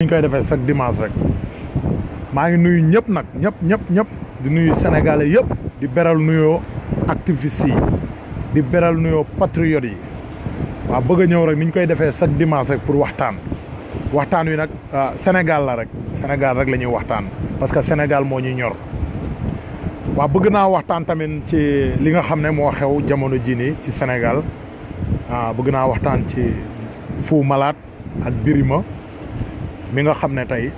ñu koy defee chaque dimanche rek maa ngi nuyu ñëpp nag ñëpp di nuyu sénégalais yëpp di beral nuyoo activistes yi di beral nuyoo patriotes yi waaw bëgg a ñëw rek ni ñu koy defee chaque dimanche rek pour waxtaan wi nag Sénégal la rek Sénégal rek la ñuy waxtaan parce que Sénégal moo ñuy ñor waaw bëgg naa waxtaan tamit ci li nga xam ne moo xew jamono ji nii ci Sénégal bëgg naa waxtaan ci Fou Malade ak Birima mi nga xam ne tey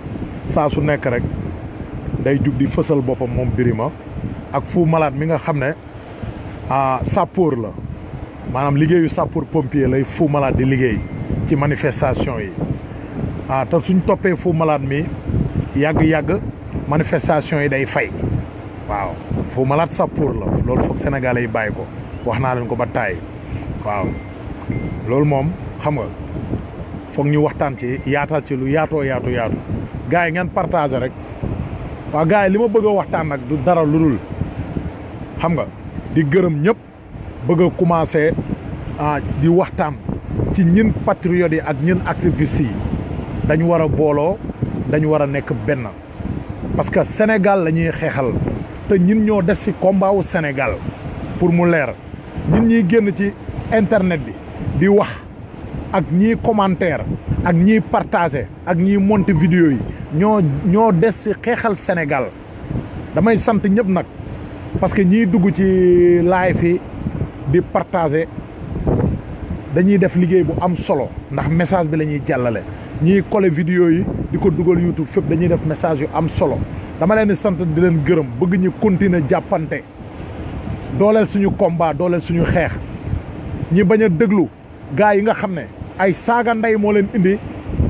saa su nekk rek day jug di fësal boppam moom Birima ak Fou Malade mi nga xam ne sapeur la maanaam liggéeyu sapeur pompier lay Fou Malade di liggéey ci manifestation yi te suñ toppee Fou Malade mi yàgg-yàgg manifestation yi day fay waaw Fou Malade sapeur la loolu foog sénégalais yi bàyyi ko wax naa leen ko ba taay waaw loolu moom xam nga foog ñu waxtaan ci yaatal ci lu yaatoo yaatu gars yi ngeen partagé rek waaw gars yi li ma bëgg a waxtaan nag du dara lu dul xam nga di gërëm ñëpp bëgg a commencé di waxtaan ci ñin patriotes yi ak ñin activistes yi dañu war a booloo dañu war a nekk benn parce que Sénégal la ñuy xeexal te ñin ñoo des ci combat wu Sénégal pour mu leer ñin ñiy génn ci internet bi di wax ak ñii commentaire ak ñii partagé ak ñii monté vidéo yi ñoo des ci xeexal Sénégal damay sant ñëpp nag parce que ñii dugg ci live yi di partagé dañuy def liggéey bu am solo ndax message bi la ñuy jàllale ñii collé vidéo yi di ko dugal YouTube fépp dañuy def message yu am solo dama leen di sant di leen gërëm bëgg ñu continuer jàppante dooleel suñu combat dooleel suñu xeex ñi bañ a déglu gars yi nga xam ne ay saaga ndey moo leen indi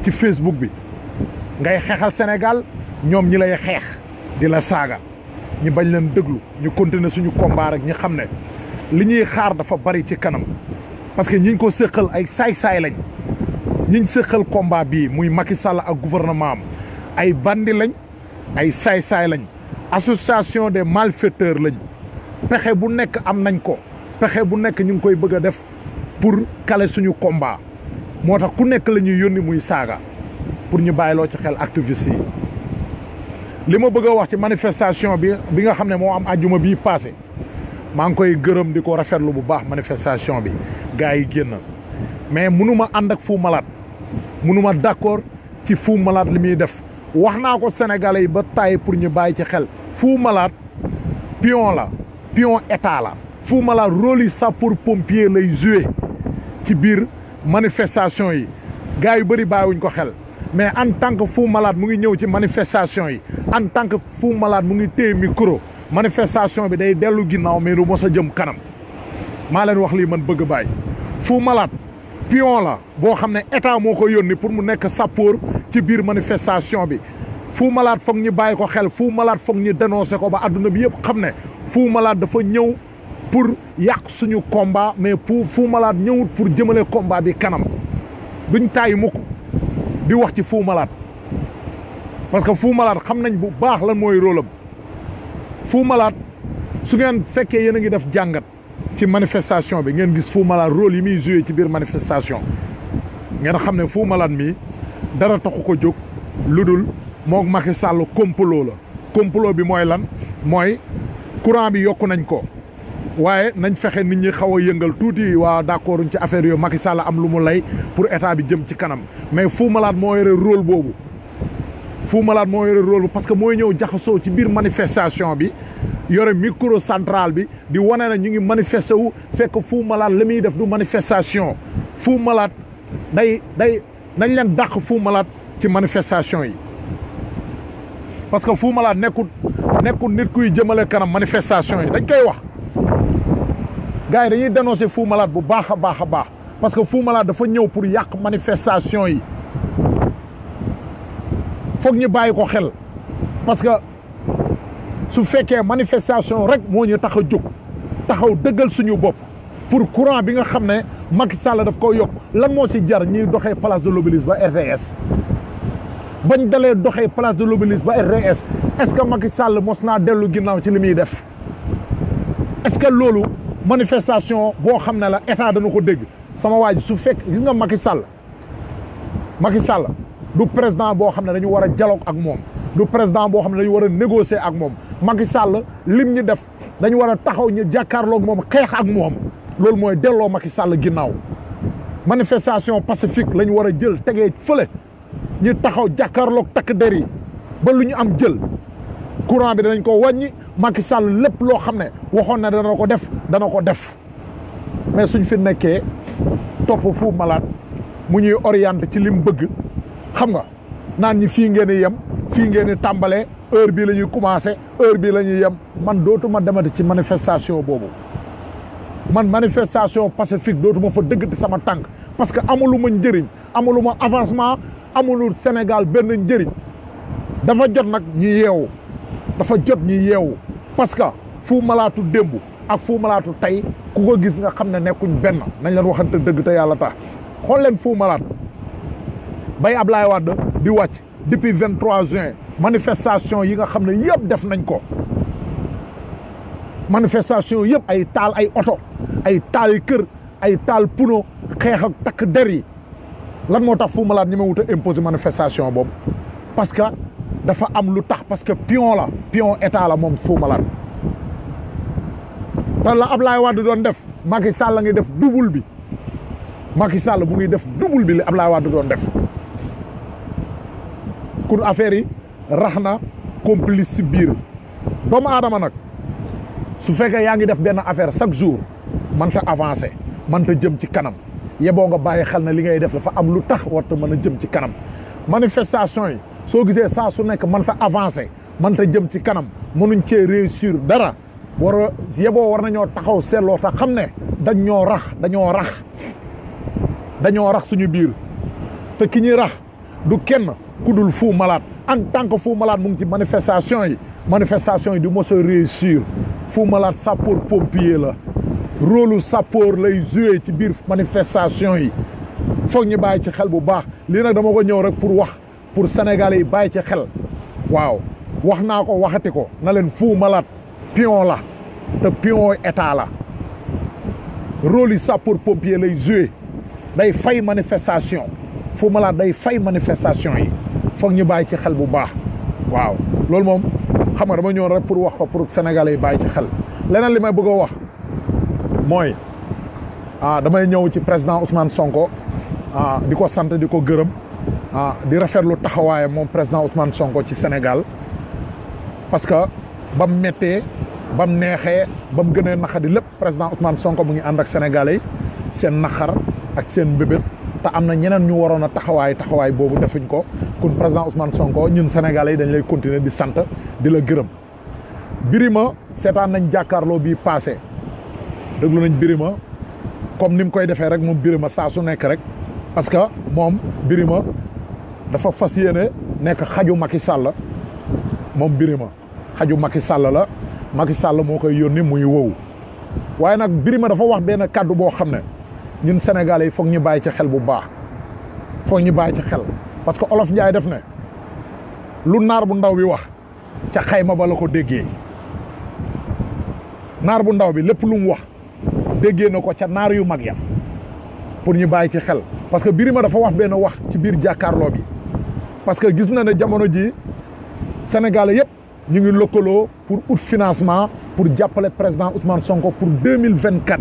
ci Facebook bi ngay xeexal Sénégal ñoom ñi lay xeex di la saaga ñi bañ leen déglu ñu continuer suñu combat rek ñi xam ne li ñuy xaar dafa bari ci kanam parce que ñiñ ko séqal ay saay-saay lañ ñiñ séqal combat bii muy Macky Sall ak gouvernement am ay bandi lañ ay saay-saay lañ association des malfaiteurs lañ pexe bu nekk am nañ ko pexe bu nekk ñu ngi koy bëgg a def pour caler suñu combat moo tax ku nekk la ñuy yónni muy saaga pour ñu bàyyiloo ci xel activistes yi li ma bëgg a wax ci manifestation bi nga xam ne moo am àjjuma bii passé maa ngi koy gërëm di ko rafetlu bu baax manifestation bi gars yi génn mais mënuma ànd ak Fou Malade mënuma d'accord ci Fou Malade li muy def wax naa ko sénégalais yi ba tàyyi pour ñu bàyyi ci xel Fou Malade pion la pion état la Fou Malade rôle yi sapeur pompier lay joué ci biir manifestation yi gars yu bëri bàyyiwuñ ko xel mais en tant que Fou Malade mu ngi ñëw ci manifestation yi en tant que Fou Malade mu ngi téye micro manifestation bi day dellu ginnaaw mais du mos a jëm kanam maa leen wax lii man bëgg bàyyi Fou Malade pion la boo xam ne état moo ko yónni pour mu nekk sapeur ci biir manifestation bi Fou Malade foog ñu bàyyi ko xel Fou Malade foog ñu dénoncé ko ba adduna bi yëpp xam ne Fou Malade dafa ñëw pour yàq suñu combat mais Fou Malade ñëwut pour jëmale combat bi kanam duñ tàyyi mukk di wax ci Fou Malade parce que Fou Malade xam nañ bu baax lan mooy rôle am Fou Malade su ngeen fekkee yéen a ngi def jàngat ci manifestation bi ngeen gis Fou Malade rôle yi muy joué ci biir manifestation ngeen xam ne Fou Malade mi dara taxu ko jóg lu dul moog Macky Sall complot la complot bi mooy lan mooy courant bi yokku nañ ko waaye nañ fexe nit ñi xaw a yëngal tuuti waa d'accord ci affaire yooyu Macky Sall am lu mu lay pour état bi jëm ci kanam mais Fou Malade moo yore rôle boobu Fou Malade moo yore rôle parce que mooy ñëw jaxasoo ci biir manifestation bi yore micro central bi di wane na ñu ngi manifesté wu fekk Fou Malade la muy def du manifestation Fou Malade day nañ leen dàq Fou Malade ci manifestation yi parce que Fou Malade nekkul nit kuy jëmale kanam manifestation yi dañ koy wax gars yi dañuy dénoncer Fou Malade bu baax a baax parce que Fou Malade dafa ñëw pour yàq manifestation yi foog ñu bàyyi ko xel parce que su fekkee manifestation rek moo ñu tax a jóg taxaw dëggal suñu bopp pour courant bi nga xam ne Macky Sall daf ko yokk lan moo si jar ñuy doxee place de l'Obélisque ba RTS bañ dalee doxee place de l'Obélisque ba RTS est-ce que Macky Sall mos naa dellu ginnaaw ci li muy def est-ce que loolu manifestation boo xam ne la état dana ko dégg sama waa ji su fekk gis nga Macky Sall du président boo xam ne dañu war a dialogue ak moom du président boo xam ne dañu war a négocier ak moom Macky Sall lim ñu def dañu war a taxaw ñu jàkkaarloog moom xeex ak moom loolu mooy delloo Macky Sall ginnaaw manifestation pacifique la ñu war a jël tegee fële ñu taxaw jàkkaarloog takk der yi ba lu ñu am jël courant bi danañ ko wàññi Macky Sall lépp loo xam ne waxoon na dana ko def mais suñ fi nekkee topp Fou Malade mu ñuy orienté ci lim bëgg xam nga naan ñi fii ngeen di yem fii ngeen di tàmbalee heure bii la ñuy commencé heure bii la ñuy yem man dootuma demati ci manifestation boobu man manifestation pacifique dootuma fa dëggati sama tànk parce que amuluma njëriñ amuluma avancement amulul Sénégal benn njëriñ dafa jot nag ñu yeewu dafa jot ñu yeewu parce que Fou Malade démb ak Fou Malade tey ku ko gis nga xam ne nekkuñ benn nañ leen waxante dëgg te yàlla tax xool leen Fou Malade bay Ablaye Wade di wàcc depuis 23 juin manifestation yi nga xam ne yëpp def nañ ko manifestation yëpp ay taal ay oto ay taal yi kër ay taal puno xeex ak takk der yi lan moo tax Fou Malade ñi ma wut a imposer manifestation boobu parce que dafa am lu tax parce que pion état la moom Fou Malade te la Ablaye Wade doon def Macky Sall la ngi def double bi Macky Sall mu ngi def double bi li Ablaye Wade doon def kun affaire yi rax na complice si biir doomu aadama nag su fekkee yaa ngi def benn affaire chaque jour mënta avancer mënta jëm ci kanam yeboo nga bàyyi xel na li ngay def dafa am lu tax warta mën a jëm ci kanam manifestation yi soo gisee saa su nekk mënta avancer mënta jëm ci kanam mënuñ cee réussir dara yeboo war nañoo taxaw seetloo tax xam ne dañoo rax suñu biir te ki ñuy rax du kenn ku dul Fou Malade en tant que Fou Malade mu ngi ci manifestation yi du mos a réussir Fou Malade sapeur pompier la rôle sapeur lay joué ci biir manifestation yi foog ñu bàyyi ci xel bu baax lii nag dama ko ñëw rek pour wax pour Sénégalais yi bàyyi ci xel waaw wax naa ko waxati ko na leen Fou Malade pion la te pion état la rôle yi sapeur pompier lay joué day fay manifestation Fou Malade day fay manifestation yi foog ñu bàyyi ci xel bu baax waaw loolu moom xam nga dama ñëw rek pour wax ko pour Sénégalais yi bàyyi ci xel leneen li may bëgg a wax mooy damay ñëw ci président Ousmane Sonko di ko sant di ko gërëm di rafetlu taxawaayam moom président Ousmane Sonko ci Sénégal parce que ba mu méttee ba mu neexee ba mu gënee naqadi lépp président Ousmane Sonko mu ngi ànd ak Sénégalais yi seen naqar ak seen mbébét te am na ñeneen ñu waroon a taxawaay boobu defuñ ko kon président Ousmane Sonko ñun Sénégalais yi dañ lay continuer di sant di la gërëm Birima seetaan nañ jàkkaarloo bii passé déglu nañ Birima comme ni mu koy defee rek moom Birima saa su nekk rek parce que moom Birima dafa fas yéene nekk xaju Macky Sall moom Birima xaju Macky Sall la Macky Sall moo koy yónni muy wow waaye nag Birima dafa wax benn kàddu boo xam ne ñun Sénégalais yi foog ñu bàyyi ci xel bu baax foog ñu bàyyi ci xel parce que Olof Njaay def ne lu naar bu ndaw bi wax ca xayma ba la ko déggee naar bu ndaw bi lépp lu mu wax déggee na ko ca naar yu mag ya pour ñu bàyyi ci xel parce que Birima dafa wax benn wax ci biir jàkkaarloo bi parce que gis na ne jamono ji Sénégalais yëpp ñu ngi lëkkaloo pour ut financement pour jàppale président Ousmane Sonko pour 2024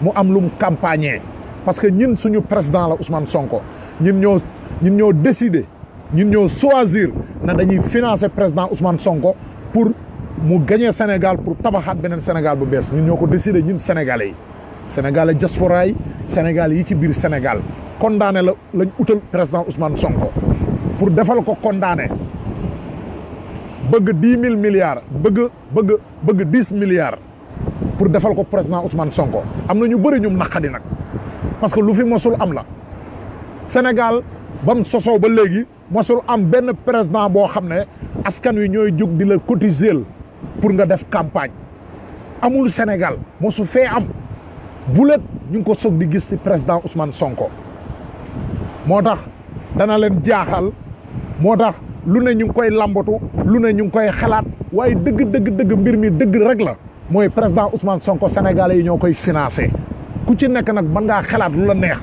mu am lu mu campagner parce que ñun suñu président la Ousmane Sonko ñun ñoo décider ñun ñoo choisir na dañuy financer président Ousmane Sonko pour mu gagner Sénégal pour tabaxaat beneen Sénégal bu bees ñun ñoo ko décider ñun Sénégalais yi Sénégalais diaspora yi Sénégal yi ci biir Sénégal condamné lañ utal président Ousmane Sonko pour defal ko condamné bëgg 10 000 milliards bëgg 10 milliards pour defal ko président Ousmane Sonko am na ñu bëri ñum naqadi nag parce que lu fi mosul am la Sénégal ba mu sosoo ba léegi mosul am benn président boo xam ne askan wi ñooy jóg di la cotiser pour nga def campagne amul Sénégal mosu fee am bulet ñu ngi ko soog di gis ci président Ousmane Sonko moo tax dana leen jaaxal moo tax lu ne ñu ngi koy lambatu lu ne ñu ngi koy xalaat waaye dëgg mbir mi dëgg rek la mooy président Ousmane Sonko Sénégalais yi ñoo koy financé ku ci nekk nag mën ngaa xalaat lu la neex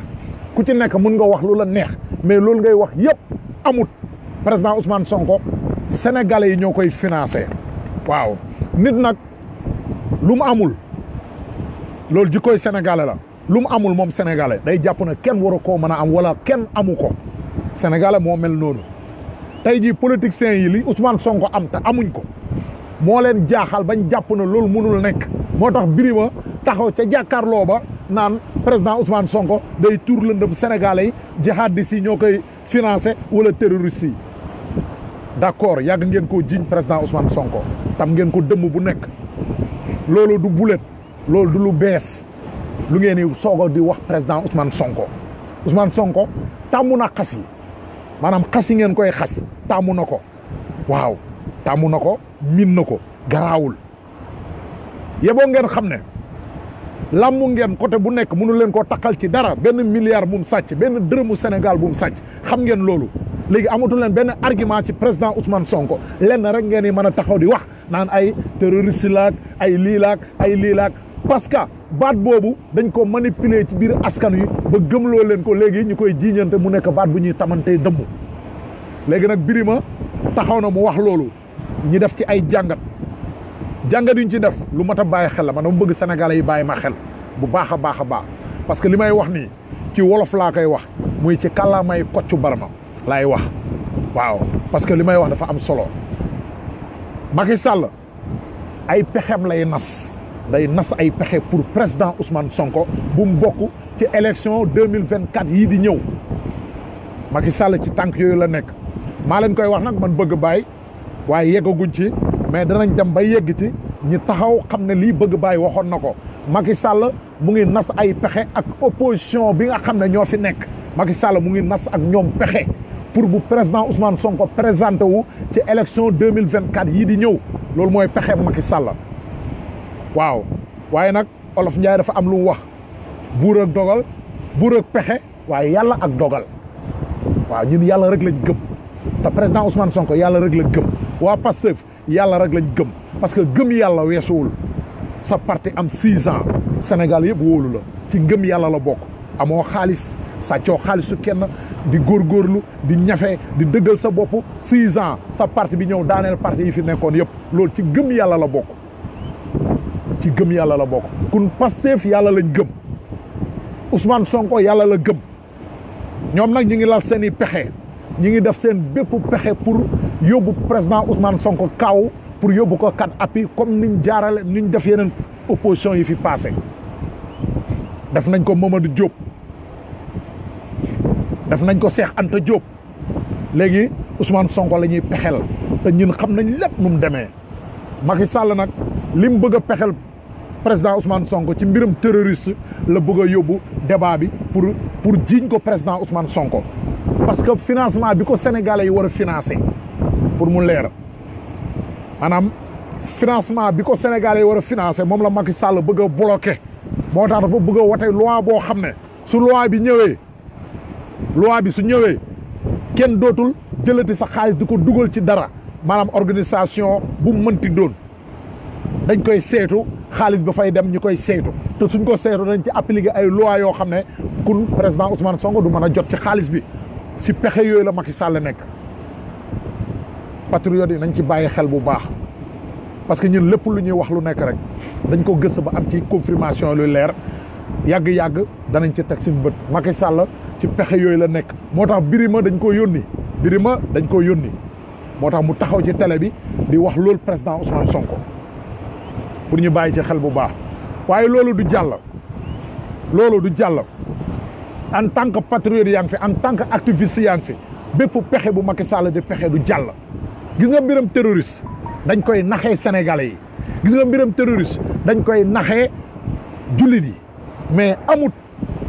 ku ci nekk mën nga wax lu la neex mais loolu ngay wax yëpp amut président Ousmane Sonko sénégalais yi ñoo koy financé waaw nit nag lu mu amul loolu jikkoy sénégalais la lu mu amul moom sénégalais day jàpp ne kenn waru koo mën a am wala kenn amu ko sénégalais moo mel noonu tey jii politiciens yi li Ousmane Sonko am te amuñ ko moo leen jaaxal bañ jàpp ne loolu mënul nekk moo tax Birima taxaw ca jàkkaarloo ba naan président Ousmane Sonko day tuur lëndëm sénégalais yi jihadistes yi ñoo koy financé wala terroristes yi d'accord yàgg ngeen koo jiiñ président Ousmane Sonko tam ngeen ko dëmm bu nekk loolu du bulet loolu du lu bees lu ngeen di soog di wax président Ousmane Sonko tàmmu na xas yi maanaam xas yi ngeen koy xas tàmmu na ko waaw tàmmu na ko min na ko garaawul yeboo ngeen xam ne làmmu ngeen côté bu nekk mënu leen koo takkal ci dara benn milliard bu mu sàcc benn dërëmu Sénégal bu mu sàcc xam ngeen loolu léegi amatu leen benn argument ci président Ousmane Sonko lenn rek ngeen di mën a taxaw di wax naan ay terroriste laak ay lii laak parce que baat boobu dañ ko manipuler ci biir askan wi ba gëmloo leen ko léegi ñu koy jiiñante mu nekk baat bu ñuy tamantee dëmm léegi nag Birima taxaw na mu wax loolu ñi def ci ay jàngat yuñ ci def lu mat a bàyyi xel la man dama bëgg sénégalais yi bàyyi ma xel bu baax a baax parce que li may wax nii ci wolof laa koy wax muy ci kàllaamay Kocc Barma laay wax waaw parce que li may wax dafa am solo Macky Sall ay pexem lay nas day nas ay pexe pour président Ousmane Sonko bu mu bokk ci élection 2024 yii di ñëw Macky Sall ci tànk yooyu la nekk maa leen koy wax nag man bëgg bàyyi waaye yeggaguñ ci mais danañ dem ba yegg ci ñi taxaw xam ne lii bëgg bàyyi waxoon na ko Macky Sall mu ngi nas ay pexe ak opposition bi nga xam ne ñoo fi nekk Macky Sall mu ngi nas ak ñoom pexe pour bu président Ousmane Sonko présenté wu ci élection 2024 yii di ñëw loolu mooy pexe Macky Sall waaw waaye nag Olof Njaay dafa am lu mu wax buur ak dogal buur ak pexe waaye yàlla ak dogal waaw ñun yàlla rek lañ gëm te président Ousmane Sonko yàlla rek la gëm waa Pastef yàlla rek lañ gëm parce que gëm yàlla weesuwul sa parti am 6 ans Sénégal yëpp wóolu la ci ngëm yàlla la bokk amoo xaalis sàccoo xaalisu kenn di góorgóorlu di ñafe di dëggal sa bopp 6 ans sa parti bi ñëw daaneel parti yi fi nekkoon yëpp loolu ci gëm yàlla la bokk ci gëm yàlla la bokk kun Pastef yàlla lañ gëm Ousmane Sonko yàlla la gëm ñoom nag ñu ngi lal seen i pexe ñi ngi def seen bépp pexe pour yóbbu président Ousmane Sonko kaw pour yóbbu ko kat appui comme niñ jaarale niñ def yeneen opposition yi fi passé def nañ ko Mamadou Diop def nañ ko Cheikh Anta Diop léegi Ousmane Sonko la ñuy pexel te ñun xam nañ lépp nu mu demee Macky Sall nag li mu bëgg a pexel président Ousmane Sonko ci mbirum terroriste la bëgg a yóbbu débat bi pour jiiñ ko président Ousmane Sonko parce que financement bi ko sénégalais yi war a financer pour mu leer maanaam financement bi ko sénégalais yi war a financer moom la Macky Sall bëgg a bloquer moo tax dafa bëgg a wote loi boo xam ne su loi bi ñëwee loi bi su ñëwee kenn dootul jëlati sa xaalis di ko dugal ci dara maanaam organisation bu mënti doon dañ koy seetu xaalis ba fay dem ñu koy seetu te suñ ko seetu dañ ci appliquer ay loi yoo xam ne kun président Ousmane Sonko du mën a jot ci xaalis bi si pexe yooyu la Macky Sall nekk patriote yi nañ ci bàyyi xel bu baax parce que ñun lépp lu ñuy wax lu nekk rek dañ ko gëstu ba am ci confirmation lu leer yàgg-yàgg danañ ci teg suñu bët Macky Sall ci pexe yooyu la nekk moo tax Birima dañ ko yónni moo tax mu taxaw ci télé bi di wax loolu président Ousmane Sonko pour ñu bàyyi ci xel bu baax waaye loolu du jàll en tant que patriote yaa ngi fi en tant que activiste yaa ngi fi bépp pexe bu Macky Sall di pexe du jàll gis nga mbiram terroriste dañ koy naxee sénégalais yi gis nga mbiram terroriste dañ koy naxee jullit yi mais amut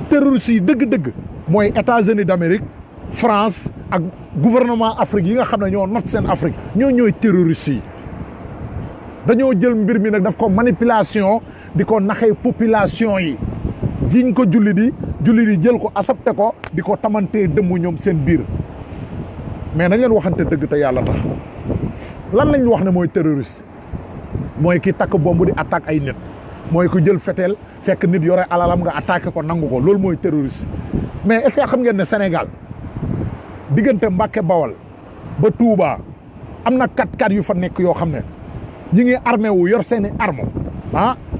terroriste yi dëgg-dëgg mooy États-Unis d'Amérique France ak gouvernement Afrique yi nga xam ne ñoo not seen Afrique ñooy terroriste yi dañoo jël mbir mi nag daf ko manipulation di ko naxee population yi jiñ ko jullit yi jël ko accepté ko di ko tamantee dëmm ñoom seen biir mais nañ leen waxante dëgg te yàlla tax lan lañ wax ne mooy terroriste mooy ki takk bomb di attaque ay nit mooy ku jël feteel fekk nit yore alalam nga attaqué ko nangu ko loolu mooy terroriste mais est-ce que xam ngeen ne Sénégal diggante Mbàkke Bawal ba Touba am na 4x4 yu fa nekk yoo xam ne ñi ngi armé wu yor seeni arme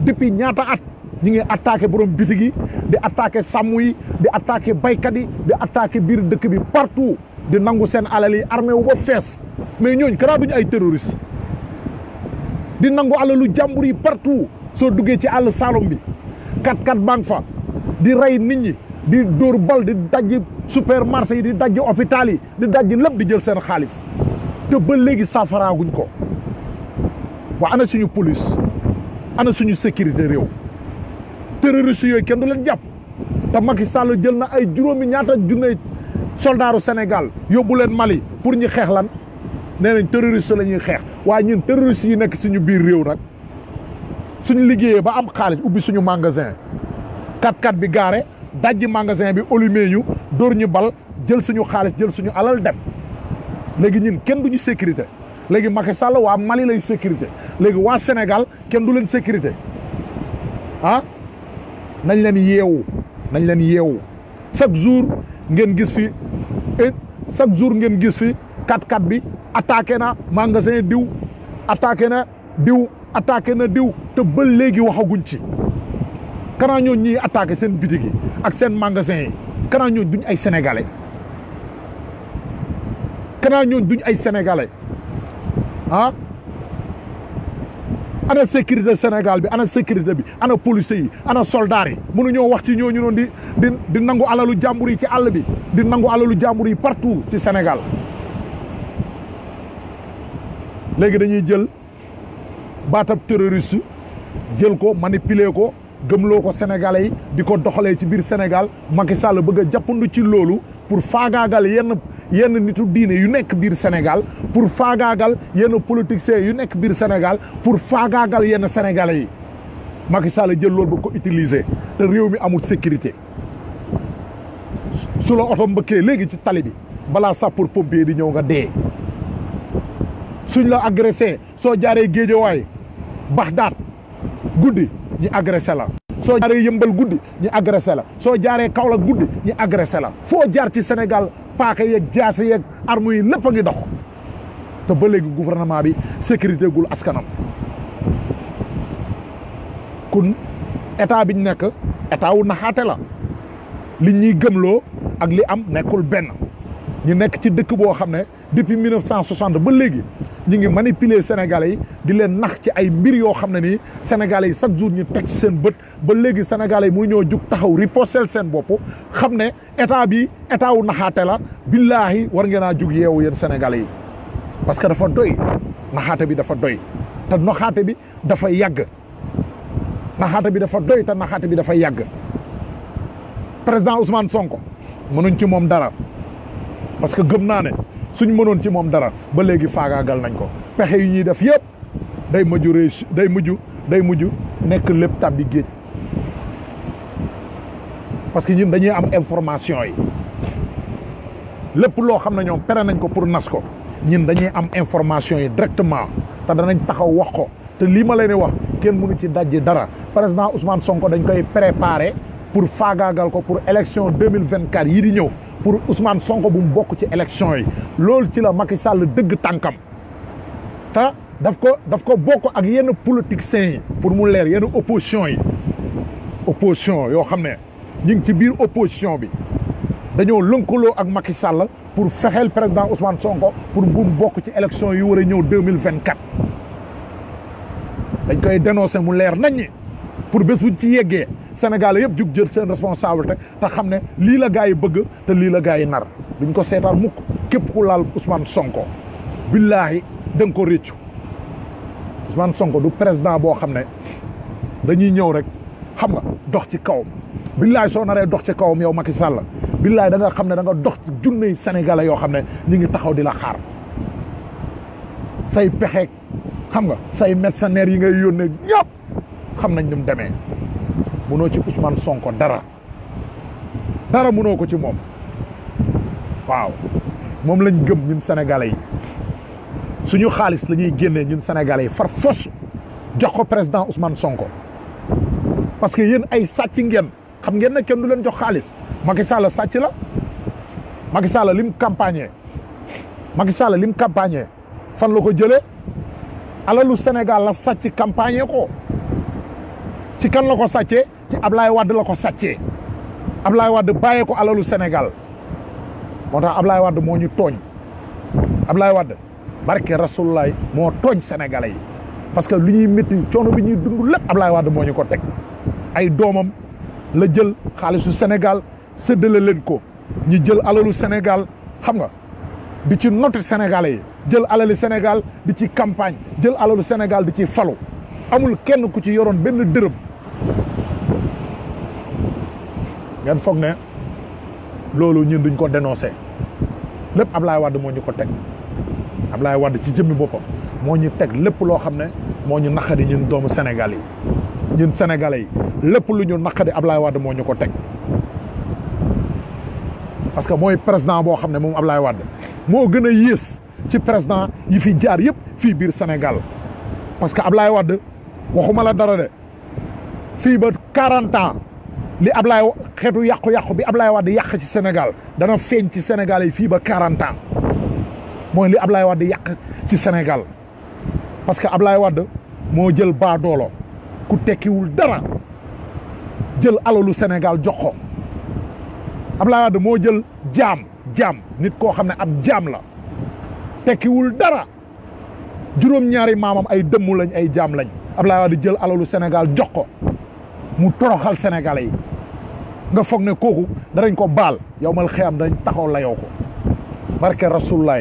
depuis ñaata at ñi ngi attaqué borom bitig yi di attaqué sàmm yi di attaqué baykat yi di attaqué biir dëkk bi partout di nangu seen alal yi armé wu ba fees mais ñooñu kanaa duñu ay terroriste di nangu alalu jàmbur yi partout soo duggee ci àll Saloum bi 4x4 baa ngi fa di rey nit ñi di dóor bal di dajji supermarché yi di dajji hôpital yi di dajji lépp di jël seen xaalis te ba léegi saafaraaguñ ko waa ana suñu police ana suñu sécurité réew terroriste yooyu kenn du leen jàpp te Macky Sall jël na ay juróomi ñaata junne soldaaru Sénégal yóbbu leen Mali pour ñu xeex lan nee nañ terroriste la ñuy xeex waaye ñun terroriste yi nekk suñu biir réew nag suñu liggéeyee ba am xaalis ubbi suñu magasin 4x4 bi gaare dajji magasin bi allumé ñu dóor ñu bal jël suñu xaalis jël suñu alal dem léegi ñun kenn duñu sécurité léegi Macky Sall waa Mali lay sécurité léegi waa Sénégal kenn du leen sécurité nañ leen yeewu chaque jour ngeen gis fi 4x4 bi attaqué na magasin diw attaqué na diw te ba léegi waxaguñ ci kanaa ñooñ ñiy attaqué seen bitig yi ak seen magasin yi kanaa ñooñ duñ ay sénégalais ana sécurité Sénégal bi ana sécurité bi ana policiers yi ana soldats yi mënuñoo wax ci ñooñu noonu di nangu alalu jàmbur yi ci àll bi di nangu alalu jàmbur yi partout ci Sénégal léegi dañuy jël baatab terroriste jël ko manipuler ko gëmloo ko sénégalais yi di ko doxalee ci biir Sénégal Macky Sall bëgg a jàppandu ci loolu pour faagaagal yenn nitu diine yu nekk biir Sénégal pour faagaagal yenn politiciens yu nekk biir Sénégal pour faagaagal yenn sénégalais yi Macky Sall jël loolu ba ko utiliser te réew mi amul sécurité su la oto mbëkkee léegi ci tali bi balaa sapeur pompier di ñëw nga dee suñ la agressé soo jaaree Géejawaay Baxdaat guddi ñi agressé la soo jaaree Yëmbal guddi ñi agressé la soo jaaree Kaolack guddi ñi agressé la foo jaar ci Sénégal paaka yeeg jaase yeeg armes yi lépp a ngi dox te ba léegi gouvernement bi sécurité gul askanam kun état biñ nekk état wu naxaate la li ñuy gëmloo ak li am nekkul benn ñu nekk ci dëkk boo xam ne depuis 1960 ba léegi ñu ngi manipuler sénégalais yi di leen nax ci ay mbir yoo xam ne nii sénégalais yi chaque jour ñu teg ci seen bët ba léegi sénégalais yi mënuñoo jug taxaw ripostel seen bopp xam ne état bi état wu naxaate la billaahi war ngeen a jug yeewu yéen sénégalais yi parce que dafa doy naxaate bi dafa doy te naxaate bi dafa yàgg naxaate bi dafa doy te naxaate bi dafa yàgg président Ousmane Sonko mënuñ ci moom dara parce que gëm naa ne suñ mënoon ci moom dara ba léegi faagaagal nañ ko pexe yu ñuy def yëpp day mujj nekk lépp tàbbi géej parce que ñun dañuy am information yi lépp loo xam ne ñoom pere nañ ko pour nas ko ñun dañuy am information yi directement te danañ taxaw wax ko te lii ma leen di wax kenn mënu ci dajji dara président Ousmane Sonko dañ koy préparer pour faagaagal ko pour élection 2024 yi di ñëw pour Ousmane Sonko bu mu bokk ci élection yi loolu ci la Macky Sall dëgg tànkam te daf ko bokk ak yenn politiciens yi pour mu leer yenn opposition yoo xam ne ñu ngi ci biir opposition bi dañoo lënkaloo ak Macky Sall pour fexeel président Ousmane Sonko pour bu mu bokk ci élection yi war a ñëw 2024 dañ koy dénoncer mu leer nañ ñi pour bés buñ ci yeggee Sénégal yëpp jug jël seen responsabilité te xam ne lii la gaa yi bëgg te lii la gaa yi nar duñ ko seetaan mukk képp ku laal Ousmane Sonko billaahi da nga ko réccu Ousmane Sonko du président boo xam ne dañuy ñëw rek xam nga dox ci kawam billaahi soo naree dox ci kawam yow Macky Sall billaahi da nga xam ne da nga dox ci junney sénégalais yoo xam ne ñu ngi taxaw di la xaar say pexeek xam nga say mercenaires yi ngay yónnee ñëpp xam nañ ñu mu demee mënoo ci Ousmane Sonko dara mënoo ko ci moom waaw moom lañ gëm ñun sénégalais yi suñu xaalis la ñuy génnee ñun sénégalais yi far fos jox ko président Ousmane Sonko parce que yéen ay sàcc ngeen xam ngeen ne kenn du leen jox xaalis Macky Sall sàcc la Macky Sall lim campagne fan la ko jëlee alalu Sénégal la sàcc campagne ko ci kan la ko sàccee ci Ablaye Wade la ko sàccee Ablaye Wade bàyyee ko alalu Sénégal moo tax Ablaye Wade moo ñu tooñ Ablaye Wade barke Rasulullah moo tooñ sénégalais yi parce que lu ñuy métti coono bi ñuy dund lépp Ablaye Wade moo ñu ko teg ay doomam la jël xaalisu Sénégal séddale leen ko ñu jël alalu Sénégal xam nga di ci noti sénégalais yi jël alalu Sénégal di ci campagne jël alalu Sénégal di ci falu amul kenn ku ci yoroon benn dërëm ngeen foog ne loolu ñun duñ ko dénoncé lépp Ablaye Wade moo ñu ko teg Ablaye Wade ci jëmmi boppam moo ñu teg lépp loo xam ne moo ñu naqadi ñun doomu Sénégal yi ñun sénégalais yi lépp lu ñu naqadi Ablaye Wade moo ñu ko teg parce que mooy président boo xam ne moom Ablaye Wade moo gën a yées ci président yi fi jaar yëpp fii biir Sénégal parce que Ablaye Wade waxuma la dara de fii ba 40 ans li Ablaye xeetu yàqu-yàqu bi Ablaye Wade yàq ci Sénégal dana feeñ ci Sénégal yi fii ba 40 ans mooy li Ablaye Wade yàq ci Sénégal parce que Ablaye Wade moo jël baadoolo ku tekkiwul dara jël alalu Sénégal jox ko Ablaye Wade moo jël jaam nit koo xam ne ab jaam la tekkiwul dara juróom-ñaari maamam ay dëmm lañ ay jaam lañ Ablaye Wade jël alalu Sénégal jox ko mu toroxal Sénégalais yi nga foog ne kooku danañ ko baal yow mal xiyam dañ taxaw la yow ko barke Rasulullah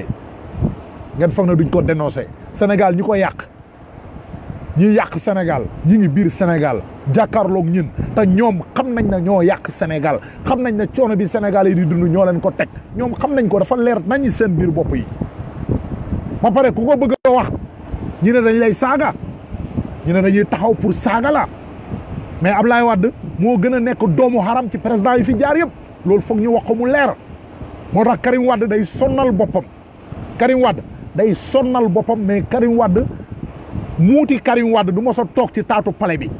ngeen foog ne duñ ko dénoncé Sénégal ñi ko yàq ñi yàq Sénégal ñi ngi biir Sénégal jàkkaarloog ñun te ñoom xam nañ ne ñoo yàq Sénégal xam nañ ne coono bi Sénégal yi di dund ñoo leen ko teg ñoom xam nañ ko dafa leer nañ seen biir bopp yi ba pare ku ko bëgg a wax ñu ne dañ lay saaga ñu ne dañuy taxaw pour saaga la mais Ablaye Wade moo gën a nekk doomu haram ci président yi fi jaar yëpp loolu foog ñu wax ko mu leer moo tax Karim Wade day sonnal boppam Karim Wade day sonnal boppam mais Karim Wade muuti Karim Wade du mos a toog ci taatu palais bi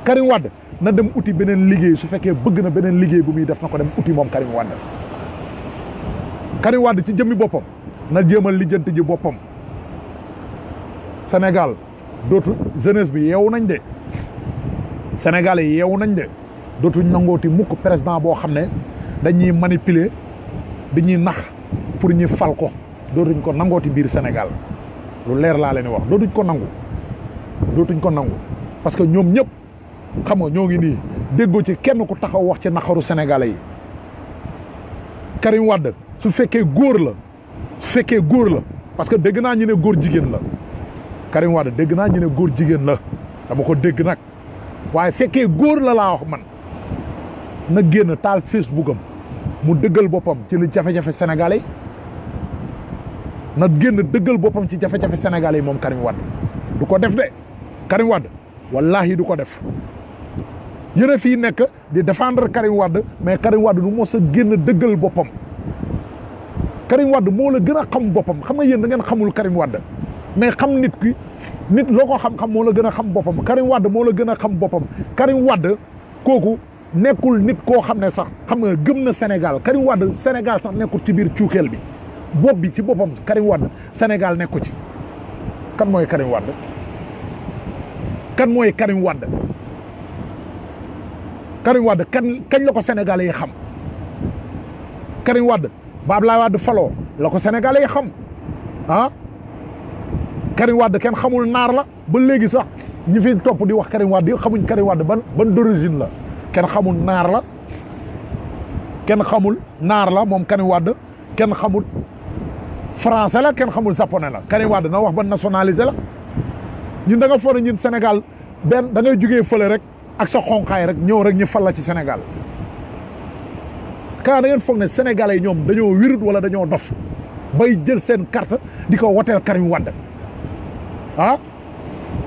Karim Wade na dem uti beneen liggéey su fekkee bëgg na beneen liggéey bu muy def na ko dem uti moom Karim Wade Karim Wade ci jëmmi boppam na jéemal lijjanti ji boppam Sénégal dootu jeunesse bi yeewu nañ de Sénégalais yi yeewu nañ de dootuñ nangooti mukk président boo xam ne dañuy manipuler dañuy nax pour ñu fal ko dootuñ ko nangooti biir Sénégal lu leer laa leen wax dootuñ ko nangu parce que ñoom ñëpp xam nga ñoo ngi nii déggoo ci kenn ku taxaw wax ci naqaru Sénégalais yi Karim Wade su fekkee góor la parce que dégg naa ñu ne góor jigéen la Karim Wade dégg naa ñu ne góor jigéen la dama ko dégg nag waaye fekkee góor la laa wax man na génn taal Facebook am mu dëggal boppam ci lu jafe-jafe Sénégalais yi na génn dëggal boppam ci jafe-jafe Sénégalais yi moom Karim Wade du ko def de Karim Wade wallahi du ko def yéen a fii nekk di défendre Karim Wade mais Karim Wade du mos a génn dëggal boppam Karim Wade moo la gën a xam boppam xam nga yéen da ngeen xamul Karim Wade mais xam nit ki nit loo ko xam-xam moo la gën a xam boppam Karim Wade moo la gën a xam boppam Karim Wade kooku nekkul nit koo xam ne sax xam nga gëm na Sénégal Karim Wade Sénégal sax nekkul ci biir cuukeel bi bopp bi ci boppam Karim Wade Sénégal nekku ci kan mooy Karim Wade Karim Wade kañ la ko Sénégalais yi xam Karim Wade ba Ablaye Wade faloo la ko Sénégalais yi xam ah Karim Wade kenn xamul naar la ba léegi sax ñi fi topp di wax Karim Wade xamuñ Karim Wade ban d'origine la kenn xamul naar la moom Karim Wade kenn xamul français la kenn xamul japonais la Karim Wade na wax ban nationalité la ñun da nga foog ne ñun Sénégal benn da ngay jugee fële rek ak sa xonqaay rek ñëw rek ñu fal la ci Sénégal kaa da ngeen foog ne Sénégalais yi ñoom dañoo wirut wala dañoo dof bay jël seen carte di ko woteel Karim Wade ah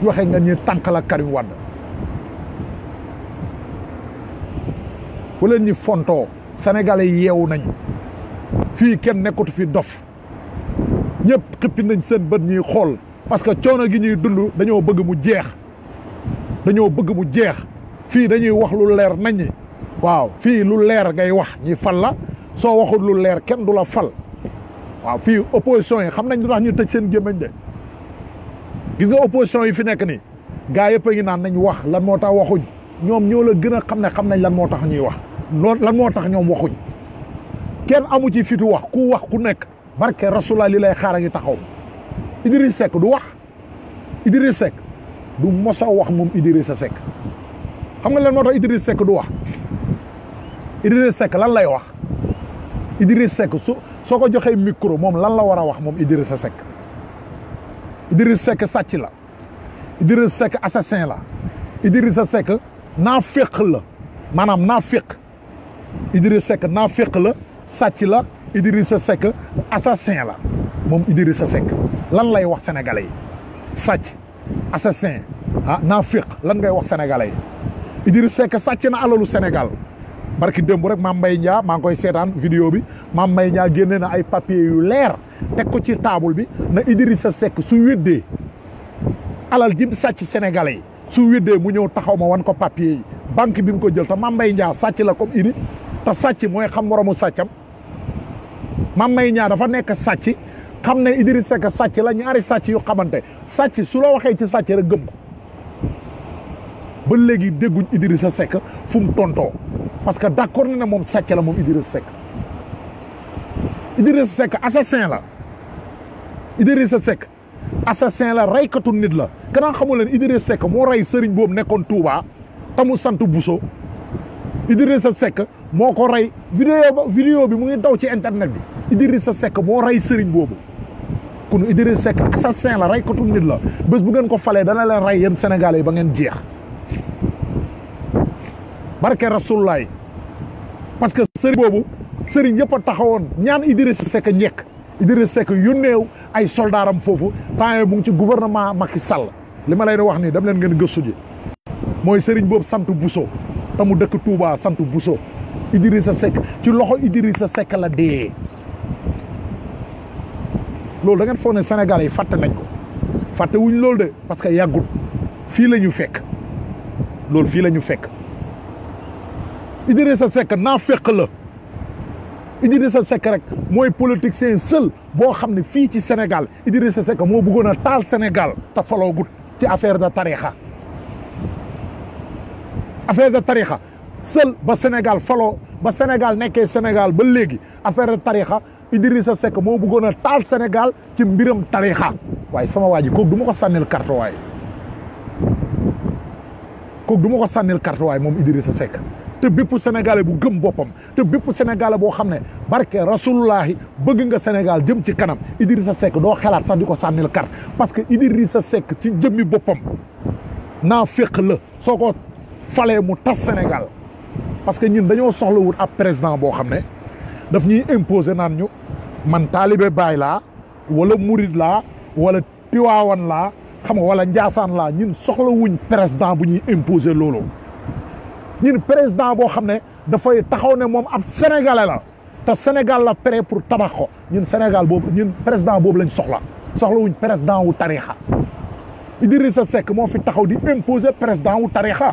waxee nga ñu tànqal ak Karim Wade bu leen ñi fontoo Sénégalais yi yeewu nañ fii kenn nekkatu fi dof ñëpp xippi nañ seen bët ñuy xool parce que coono gi ñuy dund dañoo bëgg mu jeex fii dañuy wax lu leer nañ waaw fii lu leer ngay wax ñi fal la soo waxul lu leer kenn du la fal waaw fii opposition yi xam nañ lu tax ñu tëj seen gémmiñ de gis nga opposition yi fi nekk nii gaa yëpp a ngi naan nañ wax lan moo tax waxuñ ñoom ñoo la gën a xam ne xam nañ lan moo tax ñuy wax loolu lan moo tax ñoom waxuñ kenn amu ci fitu wax ku nekk barke Rasulullah li lay xaar a ngi taxaw Idriss Seck du wax Idriss Seck du mos a wax moom Idrissa Seck xam nga lan moo tax Idriss Seck du wax Idriss Seck lan lay wax Idriss Seck soo ko joxee micro moom lan la war a wax moom Idrissa Seck Idriss Seck sàcc la Idriss Seck assassin la Idrissa Seck naaféq la maanaam naaféq Idriss Seck naaféq la sàcc la Idrissa Seck assassin la moom Idrissa Seck lan lay wax sénégalais yi sàcc assassin naaféq lan ngay wax sénégalais yi Idrissa Seck sàcc na alalu Sénégal barki démb rek Mame Mbaye Niang maa ngi koy seetaan vidéo bi Mame Mbaye Niang génne na ay papier yu leer teg ko ci table bi na Idrissa Seck su weddee alal ji sàcc sénégalais yi su weddee mu ñëw taxaw ma wan ko papier yi banque bi mu ko jël te Mame Mbaye Niang sàcc la comme Idi te sàcc mooy xam moromu sàccam Mame Mbaye Niang dafa nekk sàcc xam ne Idrissa Seck sàcc la ñaari sàcc yu xamante sàcc su la waxee ci sàcc rek gëm ko ba léegi dégguñ Idrissa Seck fu mu tontoo parce que d'accord na ne moom sàcc la moom Idrissa Seck Idrissa Seck assassin la Idrissa Seck assassin la reykatu nit la kanaa xamul leen Idrissa Seck moo rey sëriñ boobu nekkoon Touba te mu sant Bousso Idrissa Seck moo ko rey vidéo bi mu ngi daw ci internet bi Idrissa Seck moo rey sëriñ boobu kon Idrissa Seck assassin la reykatu nit la bés bu ngeen ko falee dana leen rey yéen Sénégalais yi ba ngeen jeex barke Rasulullah parce que sëriñ boobu sëriñ yëpp a taxawoon ñaan Idrissa Seck njekk Idrissa Seck yónneew ay soldaaram foofu temps yii mu ngi ci gouvernement Macky Sall li ma leen wax nii dem leen ngeen gëstu ji mooy sëriñ boobu sant Bousso te mu dëkk Touba sant Bousso Idrissa Seck ci loxo Idrissa Seck la dee loolu da ngeen foog ne Sénégalais yi fàtte nañ ko fàtte wuñ loolu de parce que yàggul fii la ñu fekk loolu fii la ñu fekk Idrissa Seck naaféq la Idrissa Seck rek mooy politicien seul boo xam ne fii ci Sénégal Idrissa Seck moo bëggoon a taal Sénégal te faloogut ci affaire de tarixa seul ba Sénégal faloo ba Sénégal nekkee Sénégal ba léegi affaire de tarixa Idrissa Seck moo bëggoon a taal Sénégal ci mbiram tarixa waaye sama waa ji kooku du ma ko sànnil carte waaye moom Idrissa Seck te bépp sénégalais bu gëm boppam te bépp sénégalais boo xam ne barke rasulullahi bëgg nga Sénégal jëm ci kanam Idrissa Seck doo xalaat sax di ko sànnil carte parce que Idrissa Seck ci jëmmi boppam naa féq la soo ko falee mu tas Sénégal parce que ñun dañoo soxla wut ab président boo xam ne daf ñuy imposer naan ñu man taalibe Baay laa wala murid laa wala Tiwaawan laa xam nga wala Njaasaan laa ñun soxla wuñ président bu ñuy imposer loolu ñun président boo xam ne dafay taxaw ne moom ab sénégalais la te Sénégal la prêt pour tabax ko ñun Sénégal boobu ñun président boobu lañ soxla wuñ président wu tarixa Idrissa Seck moo fi taxaw di imposer président wu tarixa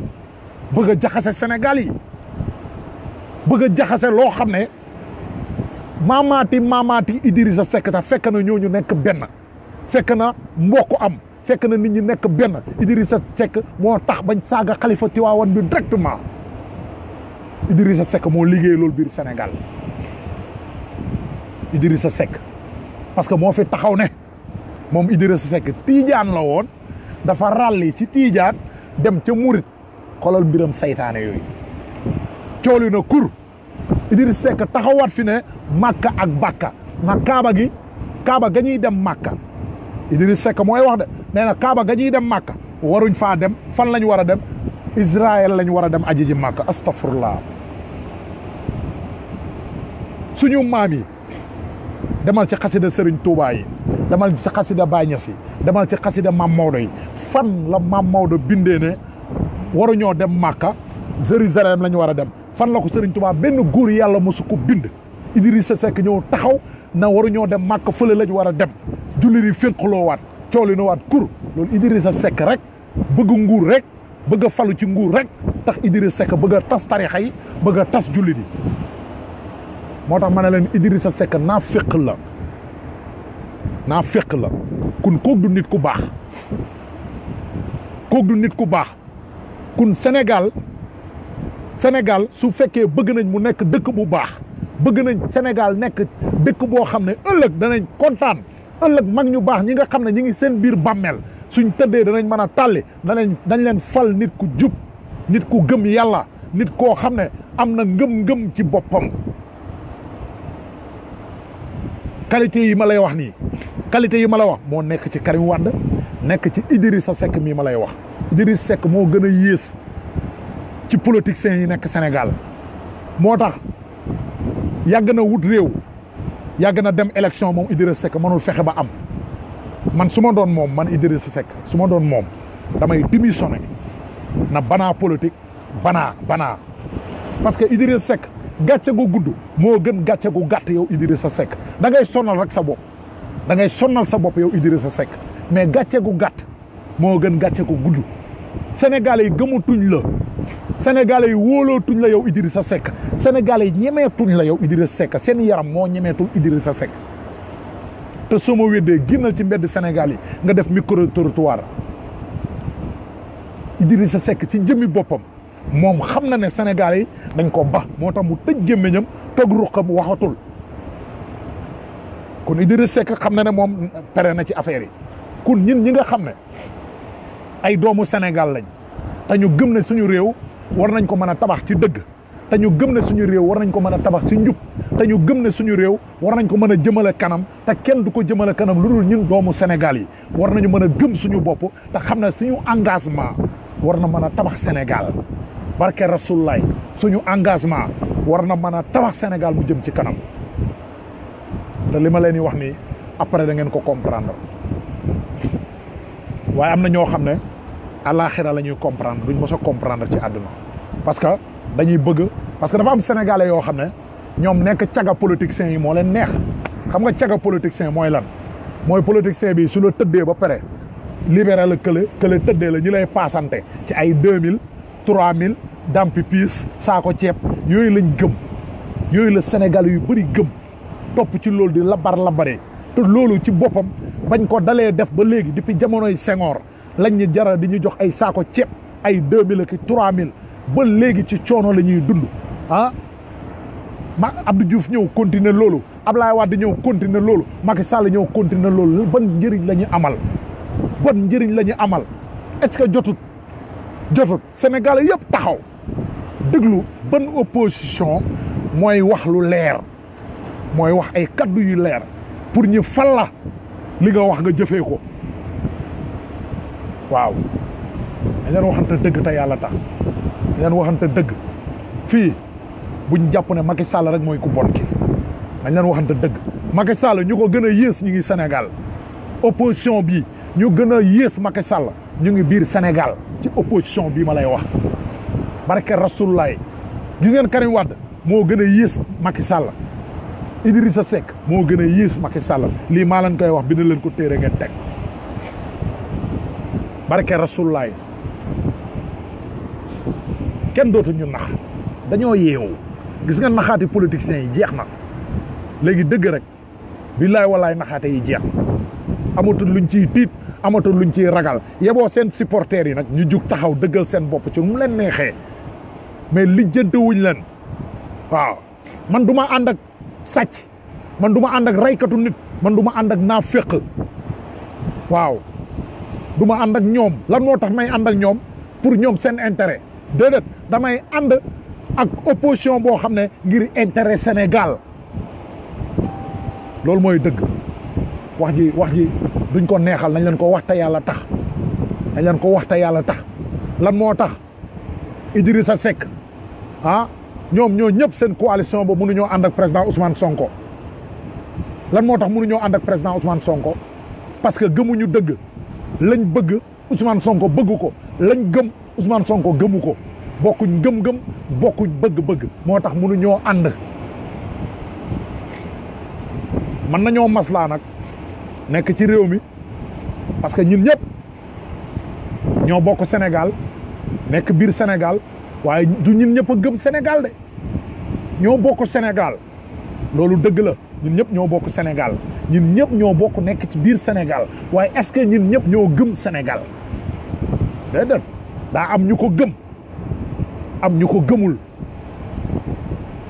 bëgg a jaxase Sénégal yi bëgg a jaxase loo xam ne maamaati Idrissa Seck ta fekk na ñooñu nekk benn fekk na mbokk am fekk na nit ñi nekk benn Idrissa Seck moo tax bañ saaga xalifa Tiwaawan bi directement Idrissa Seck moo liggéey loolu biir Sénégal Idrissa Seck parce que moo fi taxaw ne moom Idrissa Seck tiijaan la woon dafa ràlli ci tiijaan dem ca murit xoolal mbiram saytaane yooyu cooli na kur Idrissa Seck taxawaat fi ne Makka ak Bakka na Kaaba ga ñuy dem Makka Idrissa Seck mooy wax de nee na Kaaba ga ñuy dem Makka waruñ faa dem fan lañ war a dem Israël lañ war a dem aji ji Makka astafurlah suñu maam yi demal ci xasida Serigne Touba yi demal ci xasida Baye Niass yi demal ci xasida Mam Maodo yi fan la Mam Maodo bindee ne waruñoo dem Makka Jérusalem lañ war a dem fan la ko Serigne Touba benn góor yàlla mosu ko bind Idrissa Seck ñëw taxaw na waruñoo dem Makka fële lañ war a dem julli yi fénqaloo waat cooli na waat kur loolu Idrissa Seck rek bëgg nguur rek bëgg a falu ci nguur rek tax Idrissa Seck bëgg a tas tarixa yi bëgg a tas julli yi moo tax ma ne leen Idrissa Seck naa féq la kun kook du nit ku baax kun Sénégal su fekkee bëgg nañ mu nekk dëkk bu baax bëgg nañ Sénégal nekk dëkk boo xam ne ëllëg danañ kontaan ëllëg mag ñu baax ñi nga xam ne ñi ngi seen biir bàmmeel suñ tëddee danañ mën a tàlli dañ leen fal nit ku jub nit ku gëm yàlla nit koo xam ne am na ngëm-ngëm ci boppam qualité yi ma lay wax nii qualité yi ma la wax moo nekk ci Karim Wade nekk ci Idrissa Seck mii ma lay wax Idrissa Seck moo gën a yées ci politiciens yi nekk Sénégal moo tax yàgg na wut réew yàgg na dem élection moom Idrissa Seck mënul fexe ba am man su ma doon moom man Idrissa Seck su ma doon moom damay démissionné na banaa politique banaa parce que Idrissa Seck gàcce gu gudd moo gën gàcce gu gàtt yow Idrissa Seck da ngay sonnal rek sa bopp da ngay sonnal sa bopp yow Idrissa Seck mais gàcce gu gàtt moo gën gàcce gu gudd Sénégalais yi gëmatuñ la Sénégalais yi wóolootuñ la yow Idrissa Seck Sénégalais yi ñemeetuñ la yow Idrissa Seck seen yaram moo ñemeetul Idrissa Seck te soo ma weddee génnal ci mbedd Sénégal yi nga def micro-trottoir Idrissa Seck ci jëmmi boppam moom xam na ne Sénégalais yi dañ ko ba moo tax mu tëj gémmiñam toog ruqam waxatul kon Idrissa Seck xam na ne moom pere na ci affaire yi kon ñun ñi nga xam ne ay doomu Sénégal lañ te ñu gëm ne suñu réew war nañ ko mën a tabax ci dëgg te ñu gëm ne suñu réew war nañ ko mën a tabax ci njub te ñu gëm ne suñu réew war nañ ko mën a jëmale kanam te kenn du ko jëmale kanam lu dul ñun doomu Sénégal yi war nañu mën a gëm suñu bopp te xam ne suñu engagement war na mën a tabax Sénégal barke Rasulullaay suñu engagement war na mën a tabax Sénégal mu jëm ci kanam te li ma leen di wax nii après da ngeen ko comprendre waaye am na ñoo xam ne àllaaxira la ñuy comprendre duñ mos a comprendre ci àdduna parce que dañuy bëgg parce que dafa am sénégalais yoo xam ne ñoom nekk caga politiciens yi moo leen neex xam nga caga politicien mooy lan mooy politicien bi su la tëddee ba pare libéré la kële tëddee la ñu lay paasante ci ay 2000 3000 dampi piis saako ceeb yooyu lañ gëm yooyu la sénégalais yu bëri gëm topp ci loolu di labaree te loolu ci boppam bañ ko dalee def ba léegi depuis jamonoy Senghor lañ ñu jaral di ñu jox ay saako ceeb ay 2000 ak 3000 ba léegi ci coono la ñuy dund Abdou Diouf ñëw continuer loolu Abdoulaye Wade ñëw continuer loolu Macky Sall ñëw continuer loolu ban njëriñ la ñu amal est-ce que jotut Sénégalais yëpp taxaw déglu ban opposition mooy wax lu leer mooy wax ay kaddu yu leer pour ñu fal la li nga wax nga jëfee ko waaw dañ leen waxante dëgg te yàlla tax dañ leen waxante dëgg fii buñ jàpp ne Macky Sall rek mooy ku bon ki dañ leen waxante dëgg Macky Sall ñu ko gën a yées ñu ngi Sénégal opposition bi ñu gën a yées Macky Sall ñu ngi biir Sénégal ci opposition bii ma lay wax barke Rasulullaay gis ngeen Karim Wade moo gën a yées Macky Sall Idrissa Seck moo gën a yées Macky Sall lii maa leen koy wax bind leen ko téere ngeen teg barke Rasulullaay kenn dootu ñu nax dañoo yeewu gis nga naxaati politiciens yi jeex na léegi dëgg rek billaay wallaay naxaate yi jeex na amatul luñ ciy tiit amatul luñ ciy ragal yeboo seen supporters yi nag ñu jug taxaw dëggal seen bopp ci mu leen neexee mais lijjante wuñ leen waaw man du ma ànd ak sàcc man du ma ànd ak raykatu nit man du ma ànd ak naaféq waaw du ma ànd ak ñoom lan moo tax may ànd ak ñoom pour ñoom seen intérêt déedéet damay ànd ak opposition boo xam ne ngir intérêt Sénégal loolu mooy dëgg wax ji duñ ko neexal nañ leen ko wax te yàlla tax nañ leen ko wax te yàlla tax lan moo tax Idrissa Seck ñoom ñoo ñëpp seen coalition ba mënuñoo ànd ak président Ousmane Sonko lan moo tax mënuñoo ànd ak président Ousmane Sonko parce que gëmuñu dëgg lañ bëgg Ousmane Sonko bëgg ko lañ gëm Ousmane Sonko gëmu ko bokkuñ gëm-gëm bokkuñ bëgg-bëgg moo tax mënuñoo ànd mën nañoo maslaa nag nekk ci réew mi parce que ñun ñëpp ñoo bokk Sénégal nekk biir Sénégal waaye du ñun ñëpp a gëm Sénégal de ñoo bokk Sénégal loolu dëgg la ñun ñëpp ñoo bokk Sénégal ñun ñëpp ñoo bokk nekk ci biir Sénégal waaye est-ce que ñun ñëpp ñoo gëm Sénégal déedéet daa am ñu ko gëm am ñu ko gëmul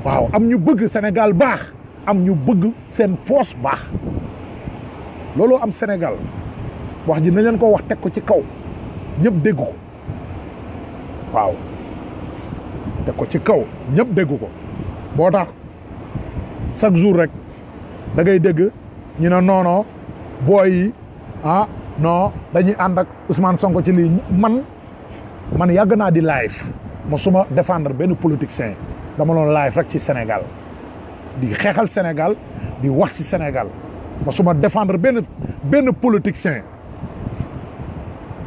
waaw am ñu bëgg Sénégal baax am ñu bëgg seen poos baax looloo am Sénégal wax ji nañ leen ko wax teg ko ci kaw ñëpp dégg ko waaw teg ko ci kaw ñëpp dégg ko moo tax chaque jour rek da ngay dégg ñu ne non booy yi non dañuy ànd ak Ousmane Sonko ci lii man yàgg naa di live mosuma défendre benn politicien dama doon live rek ci Sénégal di xeexal Sénégal di wax ci Sénégal mosuma défendre benn politicien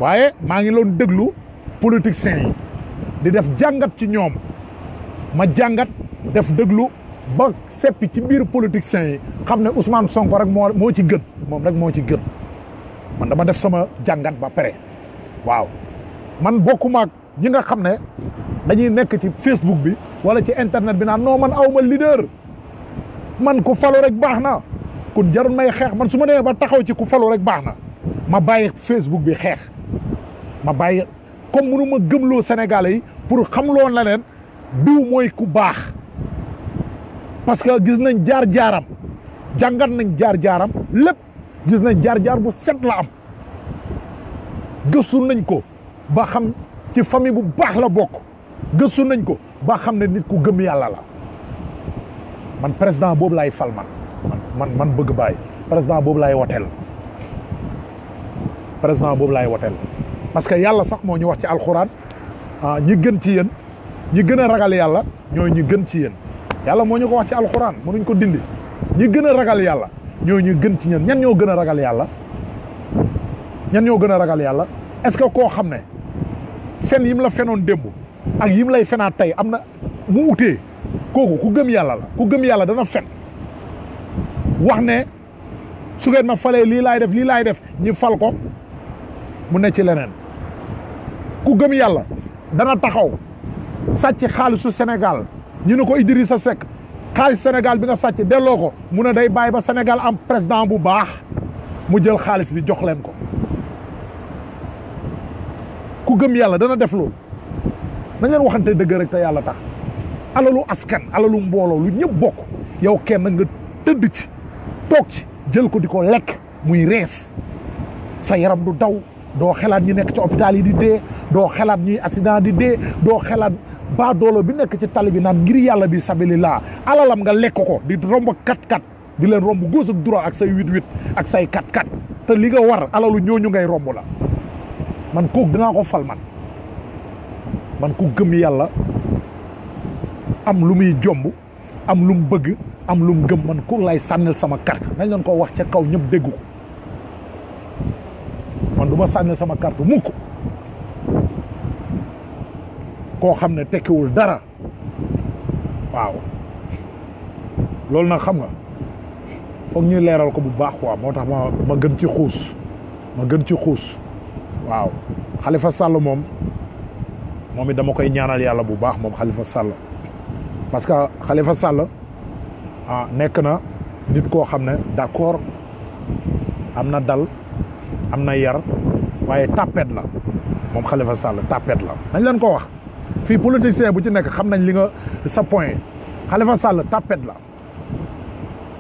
waaye maa ngi doon déglu politiciens yi di def jàngat ci ñoom ma jàngat def déglu ba seppi ci biir politiciens yi xam ne Ousmane Sonko rek moo ci gën moom rek moo ci gën man dama def sama jàngat ba pare waaw man bokkuma ak ñi nga xam ne dañuy nekk ci Facebook bi wala ci internet bi naan non man awma leader man ku falu rek baax na kun jarul may xeex man su ma demee ba taxaw ci ku falu rek baax na ma bàyyi Facebook bi xeex ma bàyyi comme mënu ma gëmloo Sénégalais yi pour xam loon la leen diw mooy ku baax parce que gis nañ jaar-jaaram jàngat nañ jaar-jaaram lépp gis nañ jaar-jaar bu set la am gëstu nañ ko ba xam ci famille bu baax la bokk gëstu nañ ko ba xam ne nit ku gëm yàlla la man président boobu laay fal man bëgg bàyyi président boobu laay woteel président boobu laay woteel parce que yàlla sax moo ñu wax ci alxuraan ñi gën ci yéen ñi gën a ragal yàlla ñooy ñi gën ci yéen yàlla moo ñu ko wax ci alxuraan mënuñ ko dindi ñi gën a ragal yàlla ñooy ñi gën ci ñeen ñan ñoo gën a ragal yàlla ñan ñoo gën a ragal yàlla est-ce que koo xam ne fen yim la fenoon démb ak yim lay fenaat tey am na mu utee kooku ku gëm yàlla la ku gëm yàlla dana fen wax ne su ngeen ma falee lii laay def ñi fal ko mu ne ci leneen ku gëm yàlla dana taxaw sàcc xaalisu Sénégal ñu ne ko Idrissa Seck xaalis Sénégal bi nga sàcc delloo ko mu ne day bàyyi ba Sénégal am président bu baax mu jël xaalis bi jox leen ko ku gëm yàlla dana def loolu nañ leen waxante dëgg rek te yàlla tax alalu askan alalu mbooloo lu ñëpp bokk yow kenn nga tëdd ci toog ci jël ko di ko lekk muy rees sa yaram du daw doo xelaat ñi nekk ci hôpital yi di dee doo xelaat ñuy accident di dee doo xelaat baa doolo bi nekk ci tali bi naan ngir yàlla bi sabilillah alalam nga lekk ko di romb kat-kat di leen romb gauche ak droite ak say 8-8 ak say kat-kat te li nga war alalu ñooñu ngay romb la man kooku dinaa ko fal man ku gëm yàlla am lu muy jomb am lu mu bëgg am lu mu gëm man kooku lay sànnil sama carte nañ leen ko wax ca kaw ñëpp dégg ko man du ma sànnil sama carte mukk koo xam ne tekkiwul dara waaw loolu nag xam nga foog ñuy leeral ko bu baax waa moo tax ma gën ci xuus waaw Khalifa Sall moom it dama koy ñaanal yàlla bu baax moom Khalifa Sall parce que Khalifa Sall nekk na nit koo xam ne d'accord am na dal am na yar waaye tapet la moom Khalifa Sall tapet la nañ leen ko wax fii politicien bu ci nekk xam nañ li nga sa point Khalifa Sall tapet la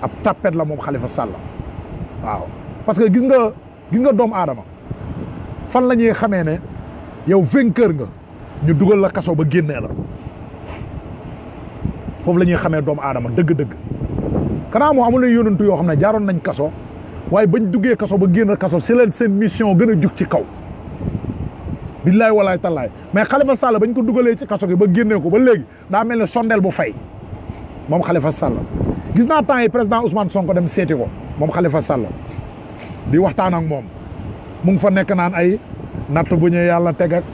ab tapet la moom Khalifa Sall waaw parce que gis nga doomu aadama fan la ñuy xamee ne yow vainqueur nga ñu dugal la kaso ba génnee la foofu la ñuy xamee doomu aadama dëgg-dëgg kanaa moo amul na yónantu yoo xam ne jaaroon nañ kaso waaye bañ duggee kaso ba génn kaso si leen seen mission gën a jug ci kaw billaay walaay tallaay mais Khalifa Sall bañ ko dugalee ci kaso gi ba génnee ko ba léegi daa mel ne sondeel bu fay moom Khalifa Sall gis naa temps yi président Ousmane Sonko dem seeti ko moom Khalifa Sall di waxtaan ak moom mu ngi fa nekk naan ay natt bu ñu yàlla teg ak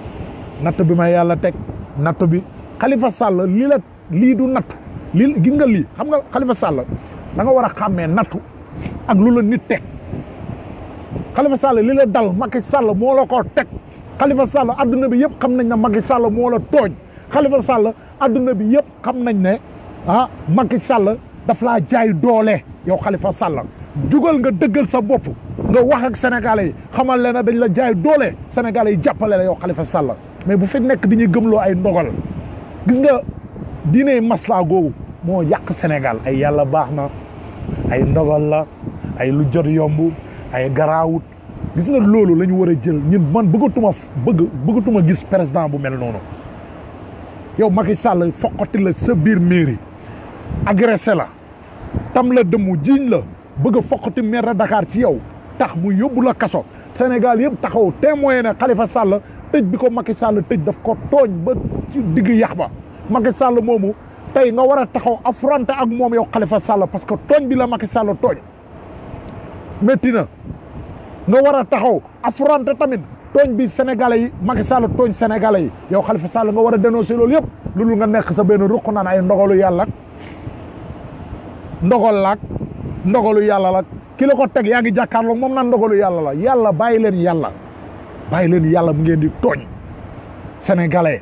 natt bi ma yàlla teg natt bi Khalifa Sall lii du natt lii gis nga lii xam nga Khalifa Sall da nga war a xàmmee nattu ak lu la nit teg Khalifa Sall li la dal Macky Sall moo la ko teg Khalifa Sall adduna bi yëpp xam nañ ne Macky Sall moo la tooñ Khalifa Sall adduna bi yëpp xam nañ ne Macky Sall daf laa jaay doole yow Khalifa Sall jugal nga dëggal sa bopp nga wax ak sénégalais yi xamal leen ne dañ la jaay doole sénégalais yi jàppale la yow Khalifa Sall mais bu fi nekk dañuy gëmloo ay ndogal gis nga diine maslaa googu moo yàq Sénégal ay yàlla baax na ay ndogal la ay lu jot yomb ay garaawut gis nga loolu la ñu war a jël ñun man bëggatuma gis président bu mel noonu yow Macky Sall foqati la sa biir mairie agressé la tam la dëmmu jiiñ la bëgg a foqati maire de Dakar ci yow tax mu yóbbu la kaso Sénégal yëpp taxaw témoin ne Khalifa Sall tëj bi ko Macky Sall tëj daf ko tooñ ba ci digg yax ba Macky Sall moomu tey nga war a taxaw affronter ak moom yow Khalifa Sall parce que tooñ bi la Macky Sall tooñ métti na nga war a taxaw affronter tamit tooñ bi sénégalais yi Macky Sall tooñ sénégalais yi yow Khalifa Sall nga war a dénoncer loolu yëpp loolu nga nekk sa benn ruq naan ay ndogalu yàlla ndogalu yàlla la ki la ko teg yaa ngi jàkkaarloo moom naan ndogalu yàlla la yàlla bàyyi leen yàlla mu ngeen di tooñ sénégalais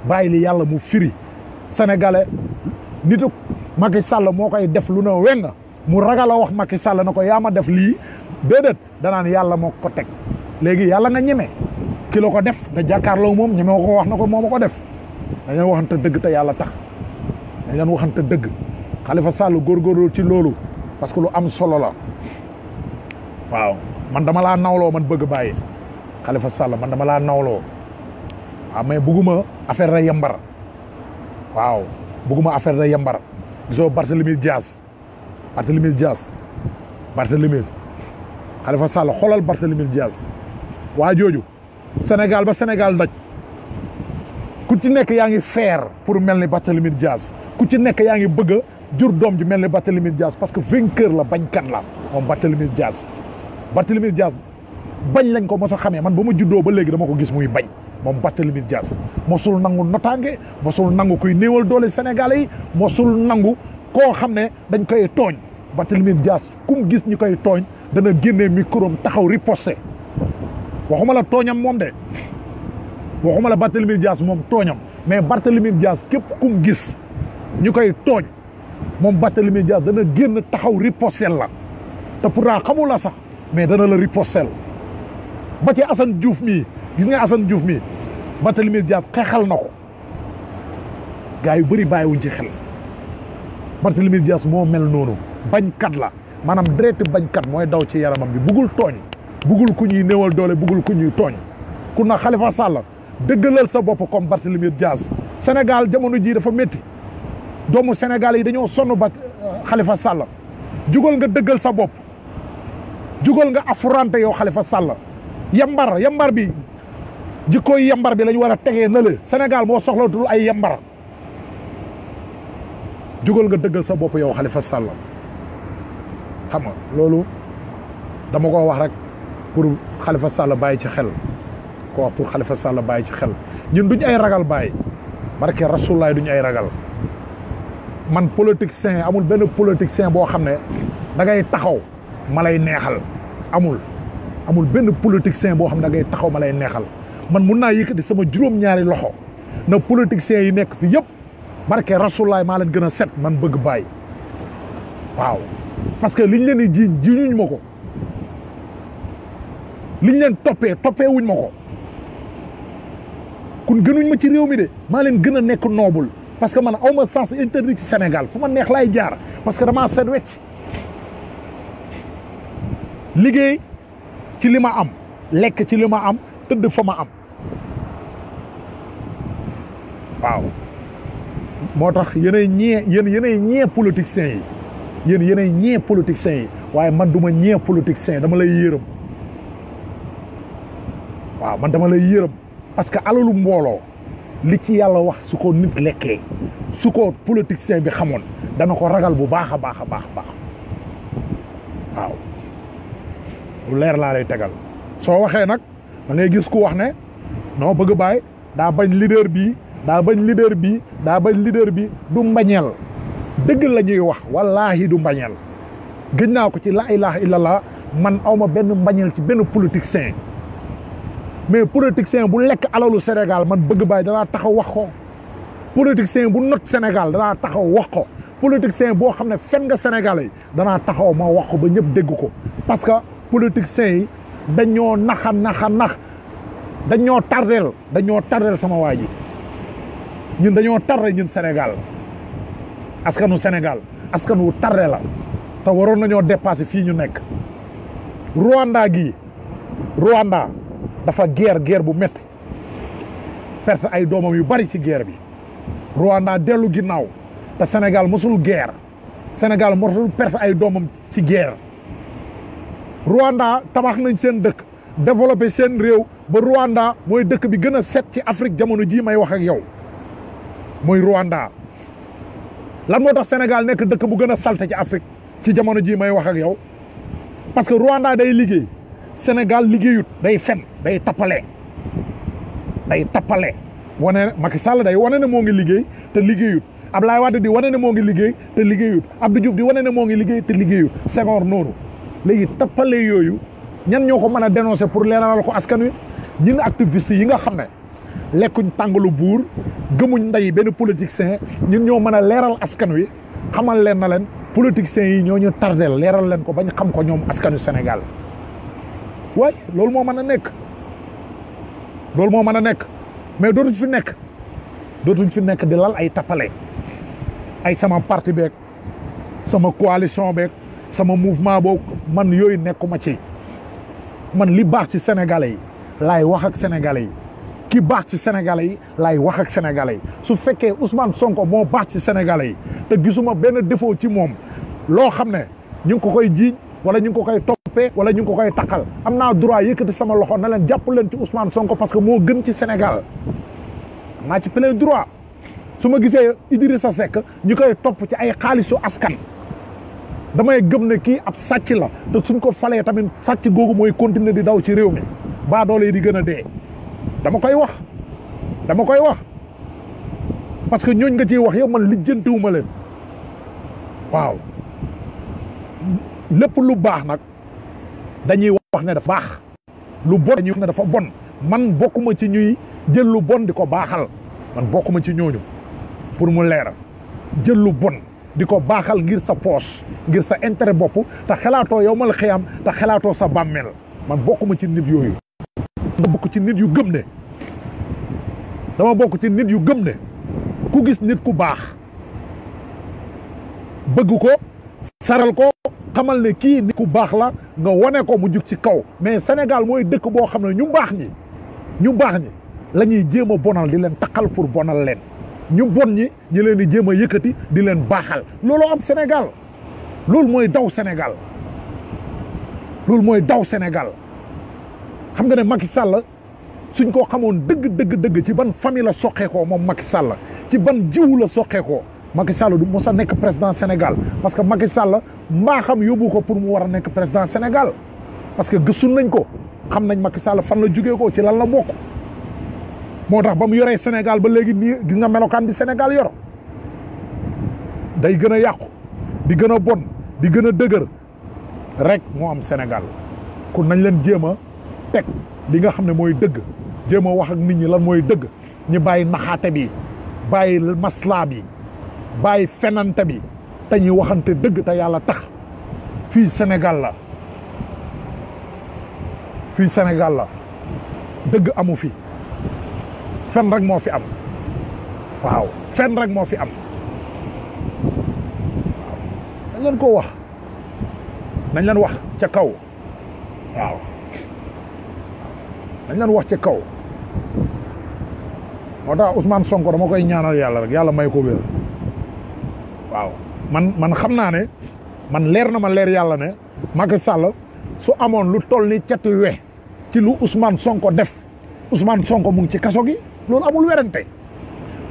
bàyyi li yàlla mu firi sénégalais nitu Macky Sall moo koy def lu ne weng mu ragal a wax Macky Sall na ko yaa ma def lii déedéet danaan yàlla moo ko teg léegi yàlla nga ñeme ki la ko def nga jàkkaarloo moom ñeme ko wax na ko moo ma ko def dañ leen waxante dëgg te yàlla tax dañ leen waxante dëgg Khalifa Sall góorgóorlu ci loolu parce que lu am solo la waaw man dama laa nawloo man bëgg bàyyi Khalifa Sall man dama laa nawloo waaw mais bëgguma affaire da yambar waaw bëgguma affaire da yambar gisoo Barthélémy Dias Khalifa Sall xoolal Barthélémy Dias waa jooju Sénégal ba Sénégal daj ku ci nekk yaa ngi faire pour mel ni Barthélémy Dias ku ci nekk yaa ngi bëgg a jur doom ji mel ni Barthélémy Dias parce que vainqueur la bañkat la moom Barthélémy Dias bañ lañ ko mos a xamee man ba ma juddoo ba léegi dama ko gis muy bañ moom Barthélémy Dias mosul nangu notaange mosul nangu kuy néewal doole Sénégalais yi mosul nangu koo xam ne dañ koy tooñ Barthélémy Dias kum gis ñi koy tooñ dana génnee micro am taxaw riposté waxuma la tooñam moom de waxuma la Barthélémy Dias moom tooñam mais Barthélémy Dias képp kum gis ñu koy tooñ moom Barthélémy Dias dana génn taxaw ripostel la te pourtant xamul la sax mais dana la ripostel ba ci Assane Diouf mii gis nga Assane Diouf mii Barthélémy Dias xeexal na ko gars yu bëri bàyyiwuñ ci xel Barthélémy Dias moo mel noonu bañkat la maanaam direct bañkat mooy daw ci yaramam bi buggul tooñ buggul ku ñuy néewal doole buggul ku ñuy tooñ ku na Khalifa Sall dëggalal sa bopp comme Barthélémy Dias Sénégal jamono jii dafa métti doomu Sénégal yi dañoo sonn ba Khalifa Sall jugal nga dëggal sa bopp jugal nga affronter yow Khalifa Sall yambar bi jikkooy yambar bi la ñu war a tegee na le Sénégal moo soxlatul ay yambar jugal nga dëggal sa bopp yow Khalifa Sall xam nga loolu dama ko wax rek pour Khalifa Sall bàyyi ci xel ko wax pour Khalifa Sall bàyyi ci xel ñun duñ ay ragal bàyyi barke Rasulullaay duñ ay ragal man politicien amul benn politicien boo xam ne da ngay taxaw ma lay neexal amul benn politicien boo xam ne da ngay taxaw ma lay neexal man mun naa yëkkati sama juróom-ñaari loxo na politiciens yi nekk fi yëpp barke Rasulullaay maa leen gën a set man bëgg bàyyi waaw parce que liñ leen di jiiñuñ ma ko liñ leen toppee wuñ ma ko kun gënuñ ma ci réew mi de maa leen gën a nekk noobul parce que man awma sens interdit ci Sénégal fu ma neex laay jaar parce que damaa seet wecc liggéey ci li ma am lekk ci li ma am tëdd fa ma am waaw moo tax yéenay ñee politiciens yi yéenay ñee politiciens yi waaye man duma ñee politiciens dama lay yërëm waaw man dama lay yërëm parce que alalu mbooloo li ci yàlla wax su ko nit lekkee su ko politicien bi xamoon dana ko ragal bu baax a baax waaw lu leer laa lay tegal soo waxee nag da ngay gis ku wax ne non bëgg bàyyi daa bañ leader bi du mbañeel dëgg la ñuy wax wallaahi du mbañeel gëj naa ko ci la ilaha illallah man awma benn mbañeel ci benn politicien mais politicien bu lekk alalu Sénégal man bëgg bàyyi danaa taxaw wax ko politicien bu not Sénégal danaa taxaw wax ko politicien boo xam ne fen nga Sénégalais yi danaa taxaw ma wax ko ba ñëpp dégg ko parce que politiciens yi dañoo nax dañoo tardeel sama waa ji ñun dañoo tardé ñun Sénégal askanu Sénégal askanu tardé la te waroon nañoo dépassé fii ñu nekk Rwanda dafa guerre bu métti perte ay doomam yu bari ci guerre bi Rwanda dellu ginnaaw te Sénégal mosul guerre Sénégal mosul perte ay doomam ci guerre Rwanda tabax nañ seen dëkk développé seen réew ba Rwanda mooy dëkk bi gën a set ci Afrique jamono jii may wax ak yow mooy Rwanda lan moo tax Sénégal nekk dëkk bu gën a salte ci Afrique ci jamono jii may wax ak yow parce que Rwanda day liggéey Sénégal liggéeyut day fen day tappale wane Macky Sall day wane ne moo ngi liggéey te liggéeyut Ablaye Wade di wane ne moo ngi liggéey te liggéeyut Abdou Diouf di wane ne moo ngi liggéey te liggéeyut Senghor noonu léegi tappale yooyu ñan ñoo ko mën a dénoncer pour leeralal ko askan wi ñun activistes yi nga xam ne lekkuñ tàngalu buur gëmuñ nday benn politicien ñun ñoo mën a leeral askan wi xamal leen na leen politiciens yi ñoo ñu tardeel leeral leen ko bañ xam ko ñoom askanu Sénégal waaye loolu moo mën a nekk mais dootuñ fi nekk di lal ay tappale ay sama parti beeg sama coalition beeg sama mouvement boobu man yooyu nekkuma ci man li baax ci Sénégalais yi laay wax ak Sénégalais yi ki baax ci Sénégalais yi laay wax ak Sénégalais yi su fekkee Ousmane Sonko moo baax ci Sénégalais yi te gisuma benn défaut ci moom loo xam ne ñu ngi ko koy jiiñ wala ñu ngi ko koy toppee wala ñu ngi ko koy takkal am naa droit yëkkati sama loxo na leen jàpp leen ci Ousmane Sonko parce que moo gën ci Sénégal am naa ci plein droit su ma gisee Idrissa Seck ñu koy topp ci ay xaalisu askan damay gëm ne kii ab sàcc la te suñ ko falee tamit sàcc googu mooy continuer di daw ci réew mi baa doole yi di gën a dee dama koy wax parce que ñooñ nga ciy wax yow man lijjantiwuma leen waaw lépp lu baax nag dañuy wax ne dafa baax lu bon dañuy wax ne dafa bon man bokkuma ci ñuy jël lu bon di ko baaxal man bokkuma ci ñooñu pour mu leer jël lu bon di ko baaxal ngir sa poche ngir sa intérêt bopp te xalaatoo yow mal xiyam te xalaatoo sa bàmmeel man bokkuma ci nit yooyu dama bokk ci nit yu gëm ne ku gis nit ku baax bëgg ko saral ko xamal ne kii nit ku baax la nga wane ko mu jug ci kaw mais Sénégal mooy dëkk boo xam ne ñu baax ñi la ñuy jéem a bonal di leen takkal pour bonal leen ñu bon ñi leen di jéem a yëkkati di leen baaxal loolu am Sénégal loolu mooy daw Sénégal xam nga ne Macky Sall suñ ko xamoon dëgg ci ban famille la soqeekoo moom Macky Sall ci ban jiwu la soqeekoo Macky Sall du mos a nekk président Sénégal parce que Macky Sall mbaaxam yóbbu ko pour mu war a nekk président Sénégal parce que gëstu nañ ko xam nañ Macky Sall fan la jugee ko ci lan la bokk moo tax ba mu yoree Sénégal ba léegi nii gis nga melokaan bi Sénégal yor day gën a yàqu di gën a bon di gën a dëgër rek moo am Sénégal kon nañ leen jéem a teg li nga xam ne mooy dëgg jéem a wax ak nit ñi lan mooy dëgg ñu bàyyi naxaate bi bàyyi maslaa bi bàyyi fenante bi te ñuy waxante dëgg te yàlla tax fii Sénégal la dëgg amu fi fen rek moo fi am waaw fen rek moo fi am dañ leen ko wax nañ leen wax ca kaw waaw dañ leen wax ca kaw moo tax Ousmane Sonko dama koy ñaanal yàlla rek yàlla may ko wér waaw man xam naa ne man leer na ma leer yàlla ne Macky Sall su amoon lu toll ni catu we ci lu Ousmane Sonko def Ousmane Sonko mu ngi ci kaso gi loolu amul werante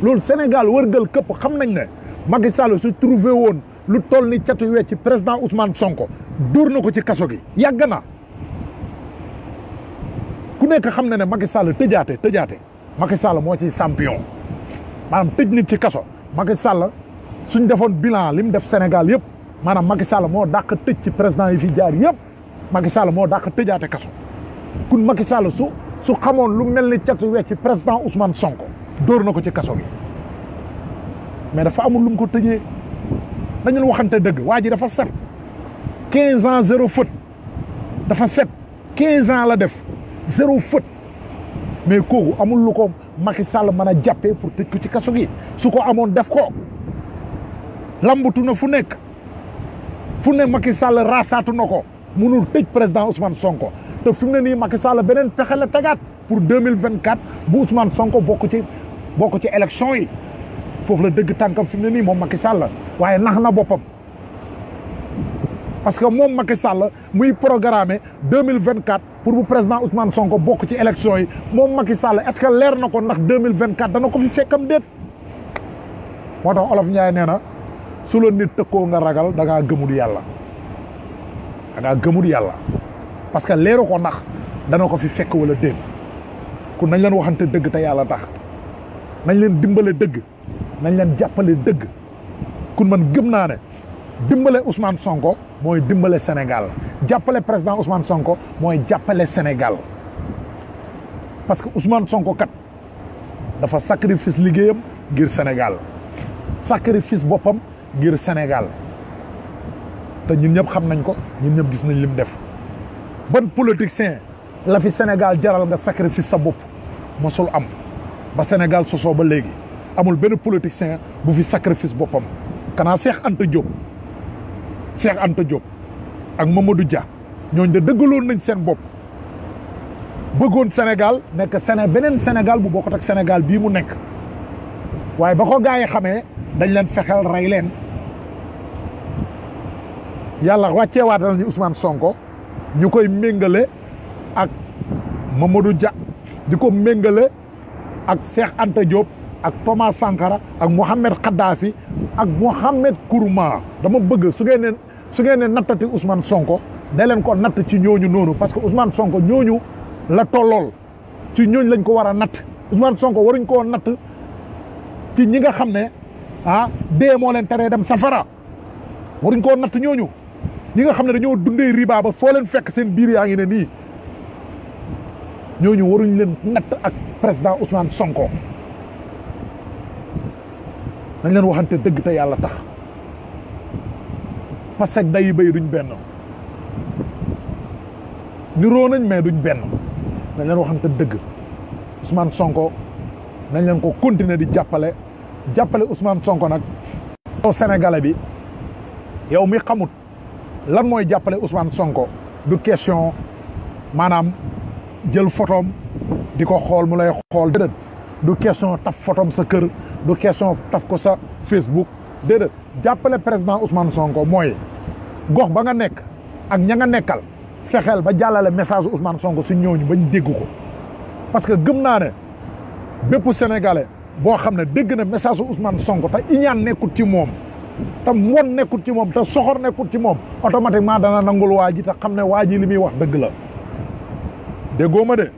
loolu Sénégal wërgal këpp xam nañ ne Macky Sall su trouvé woon lu toll ni catu we ci président Ousmane Sonko dóor na ko ci kaso gi yàgg na ku nekk xam na ne Macky Sall tëjaate Macky Sall moo ci champion maanaam tëj nit ci kaso Macky Sall suñ defoon bilan li mu def Sénégal yëpp maanaam Macky Sall moo dàq tëj ci président yi fi jaar yëpp Macky Sall moo dàq tëjaate kaso kun Macky Sall su xamoon lu mel ni catu we ci président Ousmane Sonko dóor na ko ci kaso gi mais dafa amul lu mu ko tëjee dañu waxante dëgg waa ji dafa set 15 ans zéro faute dafa set 15 ans la def zéro faute mais kooku amul lu ko Macky Sall mën a jàppee pour tëj ko ci kaso gi su ko amoon def ko lambutu na fu nekk fu ne Macky Sall raasaatu na ko munul tëj président Ousmane Sonko te fi mu ne nii Macky Sall beneen pexe la tegaat pour 2024 bu Ousmane Sonko bokk ci élection yi foofu la dëgg tànkam fi mu ne nii moom Macky Sall waaye nax na boppam parce que moom Macky Sall muy programmé 2024 pour bu président Ousmane Sonko bokk ci élection yi moom Macky Sall est-ce que leer na ko ndax 2024 dana ko fi fekkam déet moo tax Olof Ndiaye nee na su la nit tëkkoo nga ragal da ngaa gëmul yàlla parce que leeru ko ndax dana ko fi fekk wala déet ku nañ leen waxante dëgg te yàlla tax nañ leen dimbale dëgg nañ leen jàppale dëgg kun man gëm naa ne dimbale Ousmane Sonko mooy dimbale Sénégal jàppale président Ousmane Sonko mooy jàppale Sénégal parce que Ousmane Sonko kat dafa sacrifice liggéeyam ngir Sénégal sacrifice boppam ngir Sénégal te ñun ñëpp xam nañ ko ñun ñëpp gis nañ lim def ban politicien la fi Sénégal jaral nga sacrifice sa bopp mosul am ba Sénégal sosoo ba léegi amul benn politicien bu fi sacrifice boppam kanaa Cheikh Anta Diop ak Mamadou Dia ñooñu de dëggaloon nañ seen bopp bëggoon Sénégal nekk beneen Sénégal bu bokkut ak Sénégal bii mu nekk waaye ba ko gaa yi xamee dañ leen fexeel rey leen yàlla wàcceewaatal ñu Ousmane Sonko ñu koy méngale ak Mamadou Dia di ko méngale ak Cheikh Anta Diop ak Thomas Sankara ak Mohamed Kadhafi ak Mohamed Kourouma dama bëgg su ngeen ne nattati Ousmane Sonko da leen ko natt ci ñooñu noonu parce que Ousmane Sonko ñooñu la tollool ci ñooñu lañ ko war a natt Ousmane Sonko waruñ koo natt ci ñi nga xam ne dee moo leen teree dem safara waruñ koo natt ñooñu ñi nga xam ne dañoo dundee riba ba foo leen fekk seen biir yaa ngi ne nii ñooñu waruñ leen natt ak président Ousmane Sonko nañ leen waxante dëgg te yàlla tax parce que dayi bay duñ benn niroo nañ mais duñ benn nañ leen waxante dëgg Ousmane Sonko nañ leen ko continuer di jàppale Ousmane Sonko nag yow sénégalais bi yow mi xamut lan mooy jàppale Ousmane Sonko du question maanaam jël photom di ko xool mu lay xool déedéet du question taf photom sa kër du question taf ko sa Facebook déedéet jàppale président Ousmane Sonko mooy gox ba nga nekk ak ña nga nekkal fexeel ba jàllale message Ousmane Sonko si ñooñu bañ dégg ko parce que gëm naa ne bépp sénégalais boo xam ne dégg na message Ousmane Sonko te iñaan nekkut ci moom te mbon nekkut ci moom te soxor nekkut ci moom automatiquement dana nangul waa ji te xam ne waa ji li muy wax dëgg la déggoo ma de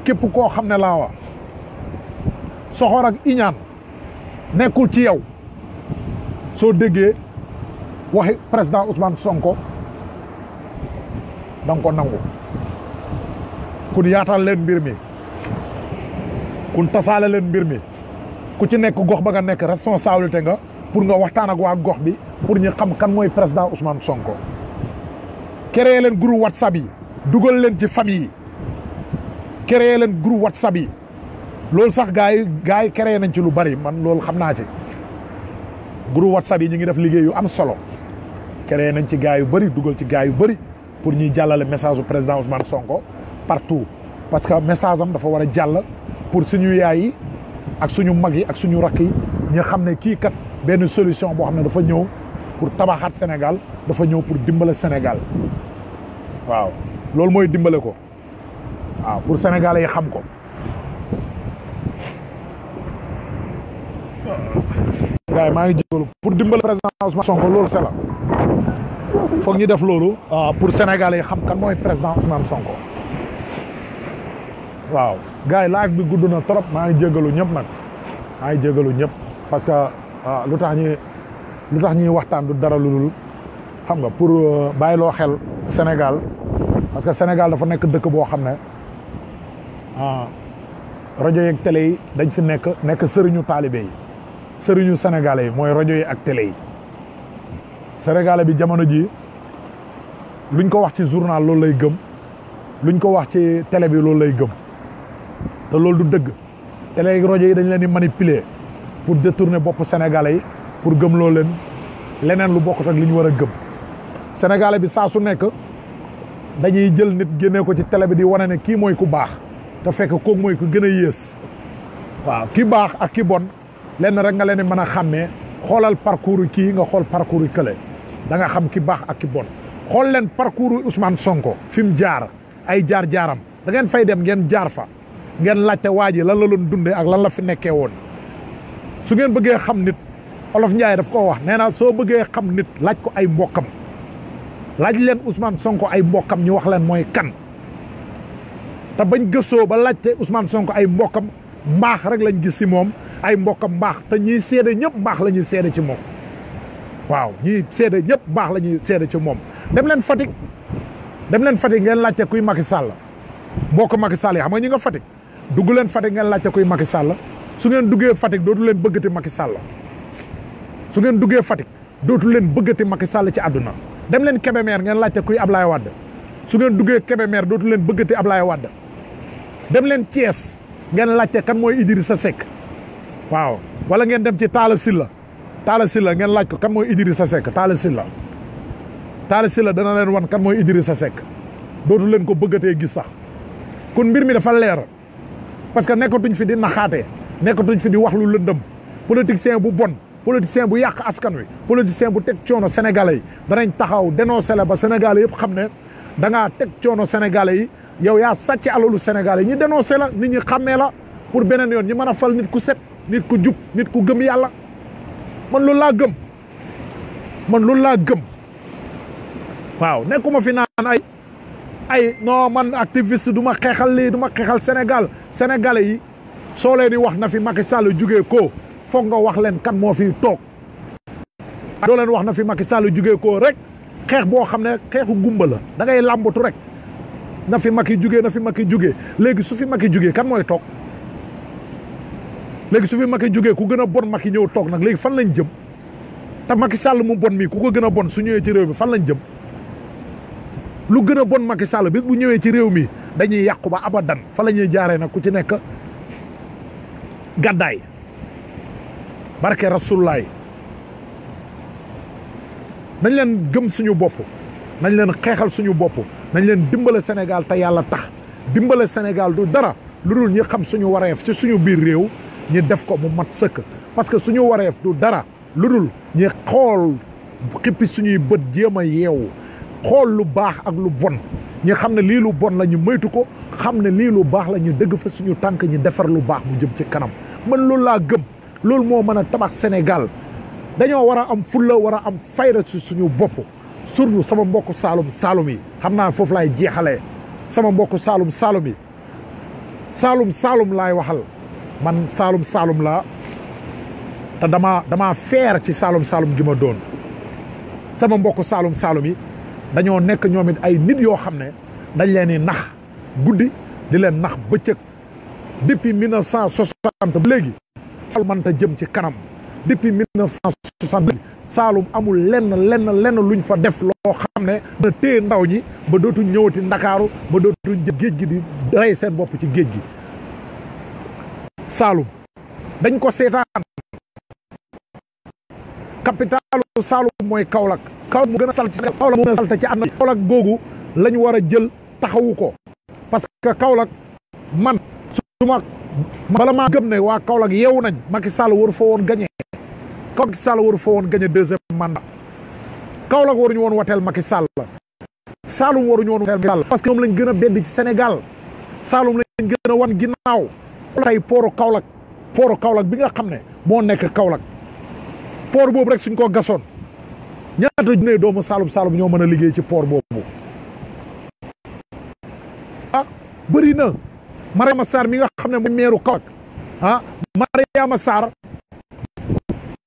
képp koo xam ne laa wax soxor ak iñaan nekkul ci yow soo déggee waxi président Ousmane Sonko da nga ko nangu kun yaatal leen mbir mi kun tasaale leen mbir mi ku ci nekk gox ba nga nekk responsabilité nga pour nga waxtaan ak waa gox bi pour ñu xam kan mooy président Ousmane Sonko créer leen groupe WhatsApp yi dugal leen ci famille yi créer leen groupe WhatsApp yi loolu sax gars yi créé nañ ci lu bari man loolu xam naa ci groupe WhatsApp yi ñu ngi def liggéey yu am solo créé nañ ci gars yu bari dugal ci gars yu bari pour ñuy jàllale message du président Ousmane Sonko partout parce que message am dafa war a jàll pour suñu yaay yi ak suñu mag yi ak suñu rakk yi ñu xam ne kii kat benn solution boo xam ne dafa ñëw pour tabaxaat Sénégal dafa ñëw pour dimbale Sénégal waaw loolu mooy dimbale ko waaw pour Sénégalais yi xam ko. gars yi maa ngi jégalu pour dimbale président Ousmane Sonko loolu c'est la foog ñu def loolu pour Sénégalais yi xam kan mooy président Ousmane Sonko waaw gars yi live bi gudd na trop maa ngi jégalu ñëpp nag maa ngi jégalu ñëpp parce que lu tax ñuy waxtaan du dara lu dul xam nga pour bàyyiloo xel Sénégal parce que Sénégal dafa nekk dëkk boo xam ne rajo yi ak télé yi dañ fi nekk sëriñu taalibe yi sëriñu sénégalais yi mooy rajo yi ak télé yi sénégalais bi jamono ji luñ ko wax ci journal loolu lay gëm luñ ko wax ci télé bi loolu lay gëm te loolu du dëgg télé rajo yi dañ leen di manipuler pour détourner bopp sénégalais yi pour gëm loo leen leneen lu bokkut ak li ñu war a gëm sénégalais bi saa su nekk dañuy jël nit génnee ko ci télé bi di wane ne kii mooy ku baax te fekk kooku mooy ku gën a yées waaw ki baax ak ki bon lenn rek nga leen di mën a xàmmee xoolal parcours kii nga xool parcours yi kële da nga xam ki baax ak ki bon xool leen parcours Ousmane Sonko fi mu jaar ay jaar-jaaram da ngeen fay dem ngeen jaar fa ngeen laajte waa ji lan la doon dundee ak lan la fi nekkee woon su ngeen bëggee xam nit Olof Njaay daf ko wax nee na soo bëggee xam nit laaj ko ay mbokkam laaj leen Ousmane Sonko ay mbokkam ñu wax leen mooy kan te bañ gëstoo ba laajte Ousmane Sonko ay mbokkam mbaax rek lañ gis si moom ay mbokkam mbaax te ñiy seede ñëpp mbaax la ñuy seede ci moom waaw ñiy seede ñëpp mbaax la ñuy seede ci moom dem leen Fatick ngeen laajte kuy Macky Sall mbokk Macky Sall yi xam nga ñi nga Fatick dugg leen Fatick ngeen laajte kuy Macky Sall su ngeen duggee Fatick dootu leen bëggati Macky Sall su ngeen duggee Fatick dootu leen bëggati Macky Sall ci àdduna dem leen Kébémer ngeen laajte kuy Ablaye Wade su ngeen duggee Kébémer dootu leen bëggati Ablaye Wade dem leen Thiès ngeen laajte kan mooy Idrissa Seck waaw wala ngeen dem ci Talla Sylla ngeen laaj ko kan mooy Idrissa Seck Talla Sylla dana leen wan kan mooy Idrissa Seck dootu leen ko bëggatee gis sax kon mbir mi dafa leer parce que nekkatuñ fi di naxaate nekkatuñ fi di wax lu lëndëm politicien bu bon politicien bu yàq askan wi politicien bu teg coono sénégalais yi danañ taxaw dénoncé la ba sénégalais yëpp xam ne da ngaa teg coono sénégalais yi yow yaa sàcc alalu sénégalais yi ñi dénoncé la nit ñi xàmmee la pour beneen yoon ñi mën a fal nit ku set nit ku jub nit ku gëm yàlla man loolu laa gëm waaw nekkuma fi naan ay non man activiste du ma xeexal lii du ma xeexal Sénégal sénégalais yi soo leen di wax na fi Macky Sall jugee ko foog nga wax leen kan moo fi toog doo leen wax na fi Macky Sall jugee ko rek xeex boo xam ne xeexu gumba la da ngay làmbatu rek na fi Macky jugee léegi su fi Macky jugee kan mooy toog léegi su fi Macky jugee ku gën a bon Macky ñëw toog nag léegi fan lañ jëm te Macky Sall mu bon mii ku ko gën a bon su ñëwee ci réew mi fan lañ jëm lu gën a bon Macky Sall bis bu ñëwee ci réew mi dañuy yàqu ba abadan fa la ñuy jaaree nag ku ci nekk gàddaay barke rasulaay nañ leen gëm suñu bopp nañ leen xeexal suñu bopp nañ leen dimbale Sénégal te yàlla tax dimbale Sénégal du dara lu dul ñi xam suñu wareef ci suñu biir réew ñi def ko mu mat sëkk parce que suñu wareef du dara lu dul ñi xool xippi suñuy bët jéem a yeewu xool lu baax ak lu bon ñi xam ne lii lu bon la ñu moytu ko xam ne lii lu baax la ñu dëgg fa suñu tànk ñi defar lu baax mu jëm ci kanam man loolu laa gëm loolu moo mën a tabax Sénégal dañoo war a am fulla war a am fayda ci suñu bopp surtout sama mbokku saalum yi xam naa foofu laay jeexalee sama mbokku saalum yi saalum laay waxal man saalum laa te damaa feer ci saalum gi ma doon sama mbokku saalum yi dañoo nekk ñoom it ay nit yoo xam ne dañ leen di nax guddi di leen nax bëccëg depuis 1960 ba léegi Saalum mënta jëm ci kanam depuis 1960 Saalum amul lenn luñ fa def loo xam ne dana téye ndaw ñi ba dootuñ ñëwati Ndakaaru ba dootuñ jëm géej gi di rey seen bopp ci géej gi Saalum dañ ko seetaan capitalu Saalum mooy Kaolack mu gën a salte ci Kaolack mu gën a salte ci àdduna Kaolack googu lañ war a jël taxawu ko parce que Kaolack man suma bala maa gëm ne waa Kaolack yeewu nañ Macky Sall waru fa woon gagné Macky Sall waru fa woon gagné deuxième mandat Kaolack waruñu woon wateel Macky Sall Saalum waruñu woon wateel Macky Sall parce que moom lañ gën a bedd ci Sénégal Saalum lañ gën a wan ginnaaw tey pooru Kaolack bi nga xam ne moo nekk Kaolack port boobu rek suñ ko gasoon ñaata junne doomu Saalum ñoo mën a liggéey ci port boobu bëri na Mariama Sarr mi nga xam ne mooy meeru Kaolack Mariama Sarr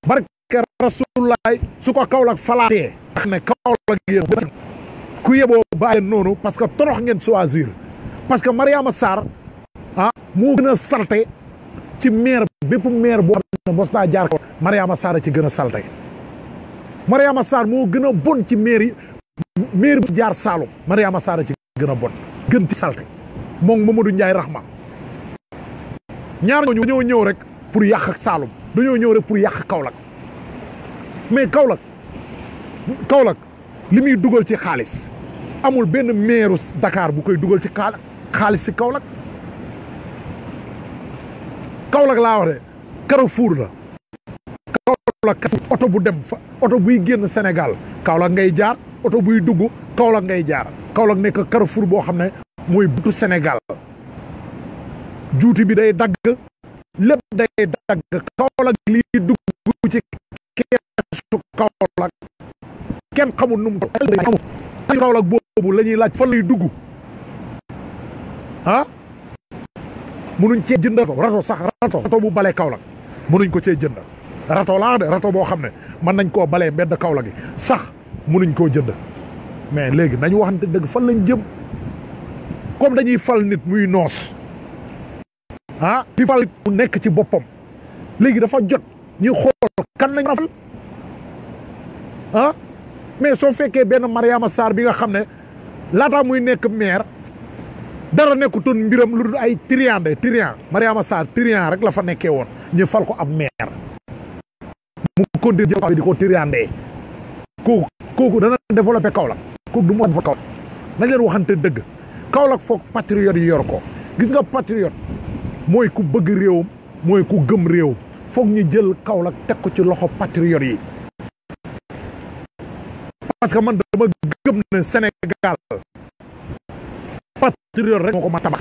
barke Rasulullaay su ko Kaolack falaatee wax ne Kaolack yéen ku yeboo bàyyi noonu parce que torox ngeen choisir parce que Mariama Sarr moo gën a salte ci maire bépp maire boo xam ne mos naa jaar ko Mariama Sarr ci gën a salte Mariama Sarr moo gën a bon ci mairie bu jaar Saloum Mariama Sarr a ci gën a bon gën ci salte moom Mamadou Ndiaye Rahma ñaar ñooñu dañoo ñëw rek pour yàq ak Saloum dañoo ñëw rek pour yàq Kaolack mais Kaolack li muy dugal ci xaalis amul benn maire Dakar bu koy dugal ci xaalis ci Kaolack laa wax de Carrefour la Kaolack oto bu dem fa oto buy génn Sénégal Kaolack ngay jaar oto buy dugg Kaolack ngay jaar Kaolack nekk Carrefour boo xam ne mooy butu Sénégal juuti bi day dagg lépp day dagg Kaolack lii dugg ci keesu Kaolack kenn xamul nu mu Kaolack boobu la ñuy laaj fan lay dugg ah munuñ cee jënd rato bu balee Kaolack munuñ ko cee jënd rato laa de rato boo xam ne mën nañ koo balee mbedd Kaolack gi sax munuñ koo jënd mais léegi nañu waxante dëgg fan lañ jëm comme dañuy fal nit muy noos di fal mu nekk ci boppam léegi dafa jot ñuy xool kan lañ fal mais soo fekkee benn Mariama Sarr bi nga xam ne laataa muy nekk maire dara nekkutoon mbiram lu dul ay trian Mariama Sarr trian rek la fa nekkee woon ñu fal ko ab maire mu continuer di ko triandee kooku dana développé Kaolack kooku du mu développé Kaolack nañ leen waxante dëgg Kaolack foog patriote yi yor ko gis nga patriote mooy ku bëgg réewam mooy ku gëm réewam foog ñu jël Kaolack teg ko ci loxo patriote yi parce que man dama gëm ne Sénégal patriote rek moo ko ma tabax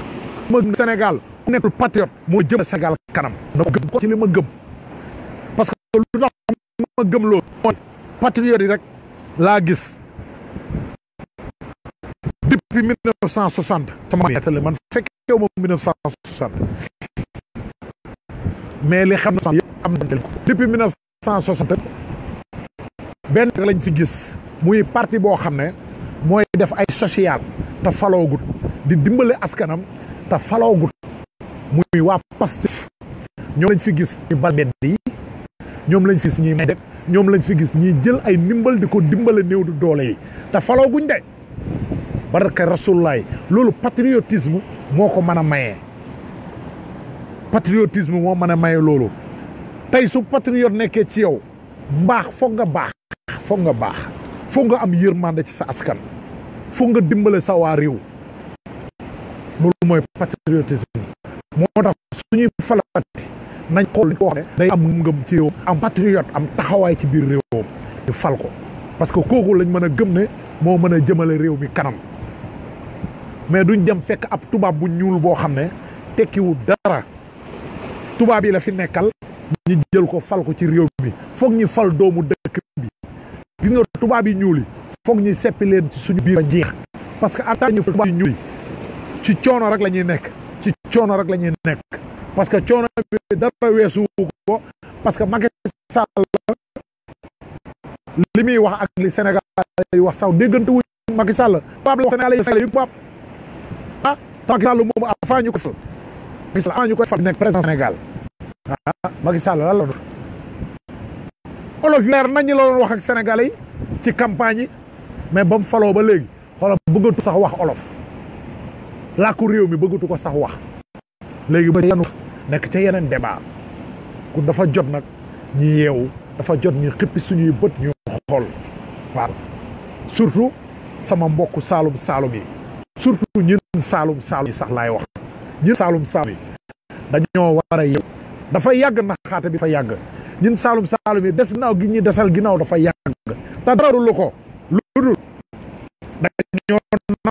ma Sénégal ku nekkul patriote moo jëm Sénégal kanam dama gëm ko ci li ma gëm parce que lu tax ma gëm loolu mooy patriote yi rek laa gis depuis 1960 sama nettali man fekkee moom 1960 mais li xam na yëpp am na depuis 1960 benn lañ fi gis muy parti boo xam ne mooy def ay social te faloogut di dimbale askanam te faloogut muy waa Pastef ñoom lañ fi gis ñu bal mbedd yi ñoom lañ fi gis ñuy may def ñoom lañ fi gis ñuy jël ay ndimbal di ko dimbale néew du doole yi te falooguñ de barka rasulullaay loolu patriotisme moo ko mën a maye patriotisme moo mën a maye loolu tey su patriote nekkee ci yow mbaax foog nga baax foog nga am yërmande ci sa askan foog nga dimbale sa waa réew loolu mooy patriotisme moo tax suñuy falati nañ xool ko wax ne day am ngëm ci réew am patriote am taxawaay ci biir réewam ñu fal ko parce que kooku lañ mën a gëm ne moo mën a jëmale réew mi kanam mais duñ dem fekk ab tubaab bu ñuul boo xam ne tekkiwu dara tubaab yi la fi nekkal ñi jël ko fal ko ci réew mi foog ñu fal doomu dëkk bi gis nga tubaab yi ñuul yi foog ñu seppi leen ci suñu biir a jeex parce que en tant que tubaab yi ñuul yi ci coono rek la ñuy nekk parce que coono bi dara weesu ko parce que Macky Sall li muy wax ak li Sénégal yi wax sax déggante wuñ Macky Sall tubaab la wax Sénégal yu tubaab Macky Sall moom avant ñu koy fal nekk président Sénégal Macky Sall lan la doon olof leer nañu la doon wax ak Sénégalais yi ci campagne yi mais ba mu faloo ba léegi xoolal bëggatu sax wax olof làkku réew mi bëggatu ko sax wax léegi ba yenu nekk ca yeneen débat ku dafa jot nag ñi yeewu dafa jot ñu xippi suñuy bët ñu xool waaw surtout sama mbokku saalum yi surtout ñun saalum yi sax laay wax ñun saalum yi dañoo war a yeewu dafa yàgg naxaate bi dafa yàgg ñun saalum yi des ginnaaw gi ñuy desal ginnaaw dafa yàgg te dara lu ko lu dul dañoo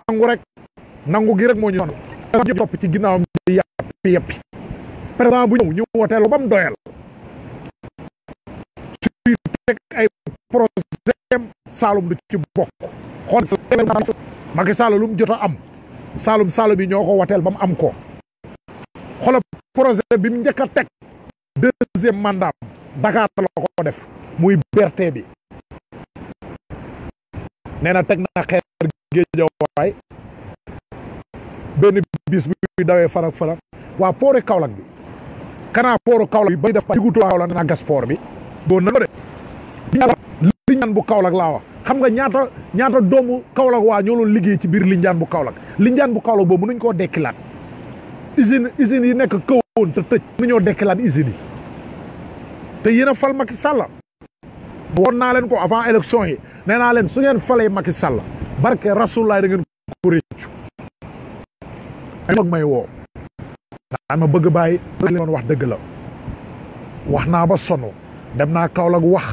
nangu rek nangu gi rek moo ñu ñu topp ci ginnaawam di yàppi président bu ñëw ñu wooteel ba mu doyal suy teg ay projet Saalum du ci bokk xool Macky Sall lu mu jot a am Saalum yi ñoo ko wooteel ba mu am ko xoolal projet bi mu njëkk a teg deuxième mandat Dakar la ko def muy BRT bi nee na teg na xeer Géejawaay benn bis bi dawee farak waa pooru Kaolack bi kanaa pooru Kaolack bi ba def pa digutoo Kaolack naa gas poor bi doon na de li Lindiane bu Kaolack laa wax xam nga ñaata doomu Kaolack waa ñoo doon liggéey ci biir Lindiane bu Kaolack Lindiane bu Kaolack boobu mënuñ koo dekkilaat usines yi nekk kawoon te tëj mënuñoo dekkilaat usines yi te yéen a fal Macky Sall woon naa leen ko avant élection yi nee naa leen su ngeen falee Macky Sall barke Rasulullah da ngeen ko réccu ay mag may woo daan ma bëgg bàyyi li doon wax dëgg la wax naa ba sonn dem naa Kaolack wax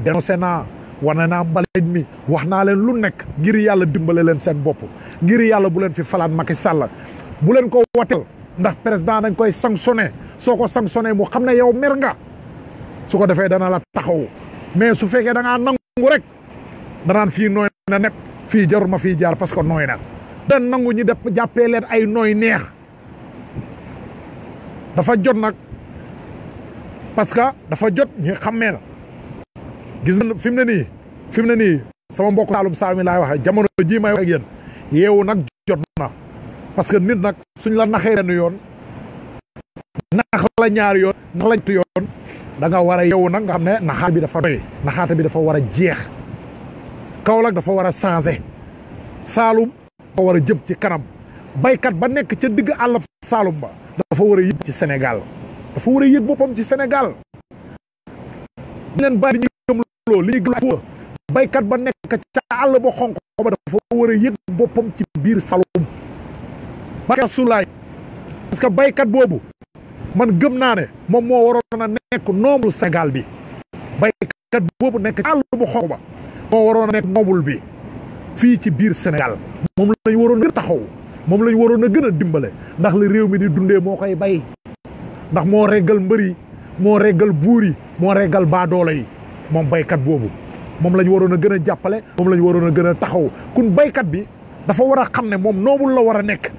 dénoncé naa wane naa mbalit mi wax naa leen lu nekk ngir yàlla dimbale leen seen bopp ngir yàlla bu leen fi falaat Macky Sall bu leen ko watel ndax président dañ koy sanctionné soo ko sanctionné mu xam ne yow mer nga su ko defee dana la taxaw mais su fekkee da ngaa nangu rek danaan fii nooy na nepp fii jarul ma fii jaar parce que nooy na da nangu ñi def jàppee leen ay nooy neex dafa jot nag parce que dafa jot ñi xammee na gis nga fi mu ne nii sama mbokk Saalum Saalum yi laay waxee jamono jii may wax ak yéen yeewu nag jot na parce que nit nag suñ la naxee benn yoon nax la ñaari yoon nax la ñetti yoon da nga war a yeewu nag nga xam ne naxaate bi dafa doy naxaate bi dafa war a jeex Kaolack dafa war a changé Saalum dafa war a jëm ci kanam baykat ba nekk ca digg àll Saalum ba dafa war a yëg ci Sénégal dafa war a yëg boppam ci Sénégal leen bàyyi ñu gëm loolu li ñu gëm baykat ba nekk ca àll ba xonq ba dafa war a yëg boppam ci biir Saloum barke Sulaay parce que baykat boobu man gëm naa ne moom moo waroon a nekk noble Sénégal bi baykat boobu nekk ca àll ba xonq ba moo waroon a nekk noble bi fii ci biir Sénégal moom lañ waroon a gën a taxaw moom lañ waroon a gën a dimbale ndax li réew mi di dundee moo koy bay ndax moo reggal mbër yi moo reggal buur yi moo reggal baadoolo yi moom baykat boobu moom lañ waroon a gën a jàppale moom lañ waroon a gën a taxaw kun baykat bi dafa war a xam ne moom noobul la war a nekk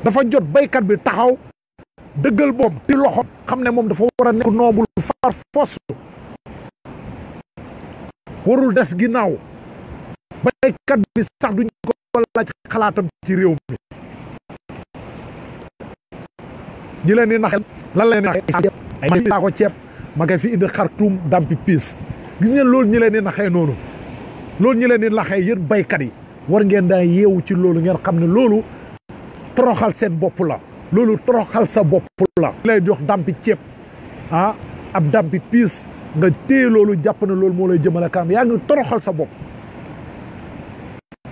dafa jot baykat bi taxaw dëggal boom ti loxo xam ne moom dafa war a nekk noobul far fos warul des ginnaaw baykat bi sax duñ ko laaj xalaatam ci réew mi ñi leen di naxel lan leen di naxee ay saako ceeb ma ngay fi indi xartuum dampi piis gis ngeen loolu ñi leen di naxee noonu loolu ñi leen di naxee yéen baykat yi war ngeen daa yeewu ci loolu ngeen xam ne loolu toroxal seen bopp la loolu toroxal sa bopp la lay jox dampi ceeb ab dampi piis nga téye loolu jàpp ne loolu moo lay jëmale kanam yaa ngi toroxal sa bopp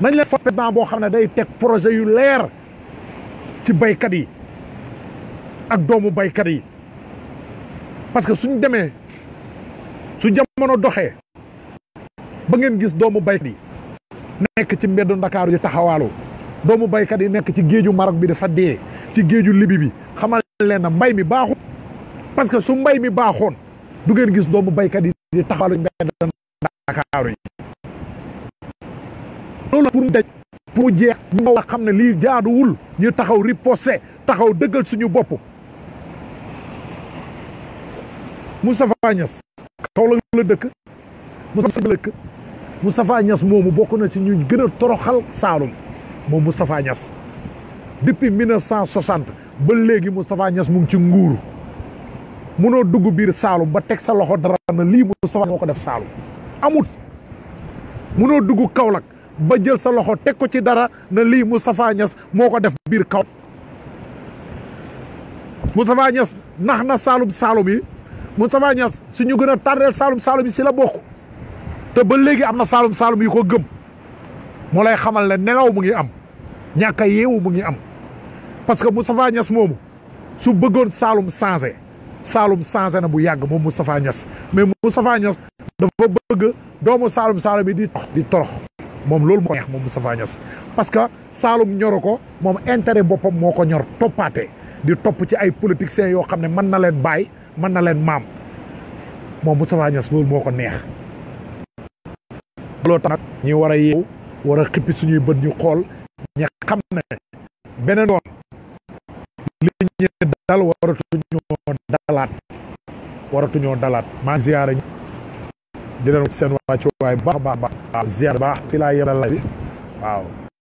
nañ leen fa président boo xam ne day teg projet yu leer ci baykat yi ak doomu baykat yi parce que suñ demee su jamono doxee ba ngeen gis doomu baykat yi nekk ci mbeddu Ndakaaru di taxawaalu doomu baykat yi nekk ci géeju Maroc bi dafa dee ci géeju Libi bi xamal leen na mbay mi baaxul parce que su mbay mi baaxoon du ngeen gis doomu baykat yi di taxawaalu mbeddu Ndakaaru yi loolu pour mu daj pour mu jeex ñu nga wax xam ne lii jaaduwul ñu taxaw riposté taxaw dëggal suñu bopp Moustapha Niasse Kaolack la dëkk Moustapha Niasse moomu bokk na ci ñu gën a toroxal Saalum moom Moustapha Niasse depuis 1960 ba léegi Moustapha Niasse mu ngi ci nguur munoo dugg biir Saalum ba teg sa loxo dara na lii Moustapha moo ko def Saalum amut munoo dugg Kaolack ba jël sa loxo teg ko ci dara na lii Moustapha Niasse moo ko def biir kaw Moustapha Niasse nax na Saalum yi Moustapha Niasse suñu gën a tardeel Saalum yi si la bokk te ba léegi am na Saalum yu ko gëm moo lay xamal ne nelaw mu ngi am ñàkk a yeewu mu ngi am parce que Moustapha Niasse moomu su bëggoon Saalum changé na bu yàgg moom Moustapha Niasse mais Moustapha Niasse dafa bëgg doomu Saalum yi di torox moom loolu moo neex moom Moustapha Niasse parce que Saalum ñoru ko moom intérêt boppam moo ko ñor toppaate di topp ci ay politiciens yoo xam ne mën na leen bàyyi mën na leen maam moom Moustapha Niasse loolu moo ko neex loolu tax nag ñi war a yeewu war a xippi suñuy bët ñu xool ña xam ne beneen yoon li ñu dal waratuñoo dalaat maa ziyaara di leen seen wàccu waay baax ziyaar baax fi laa yemal la bi waaw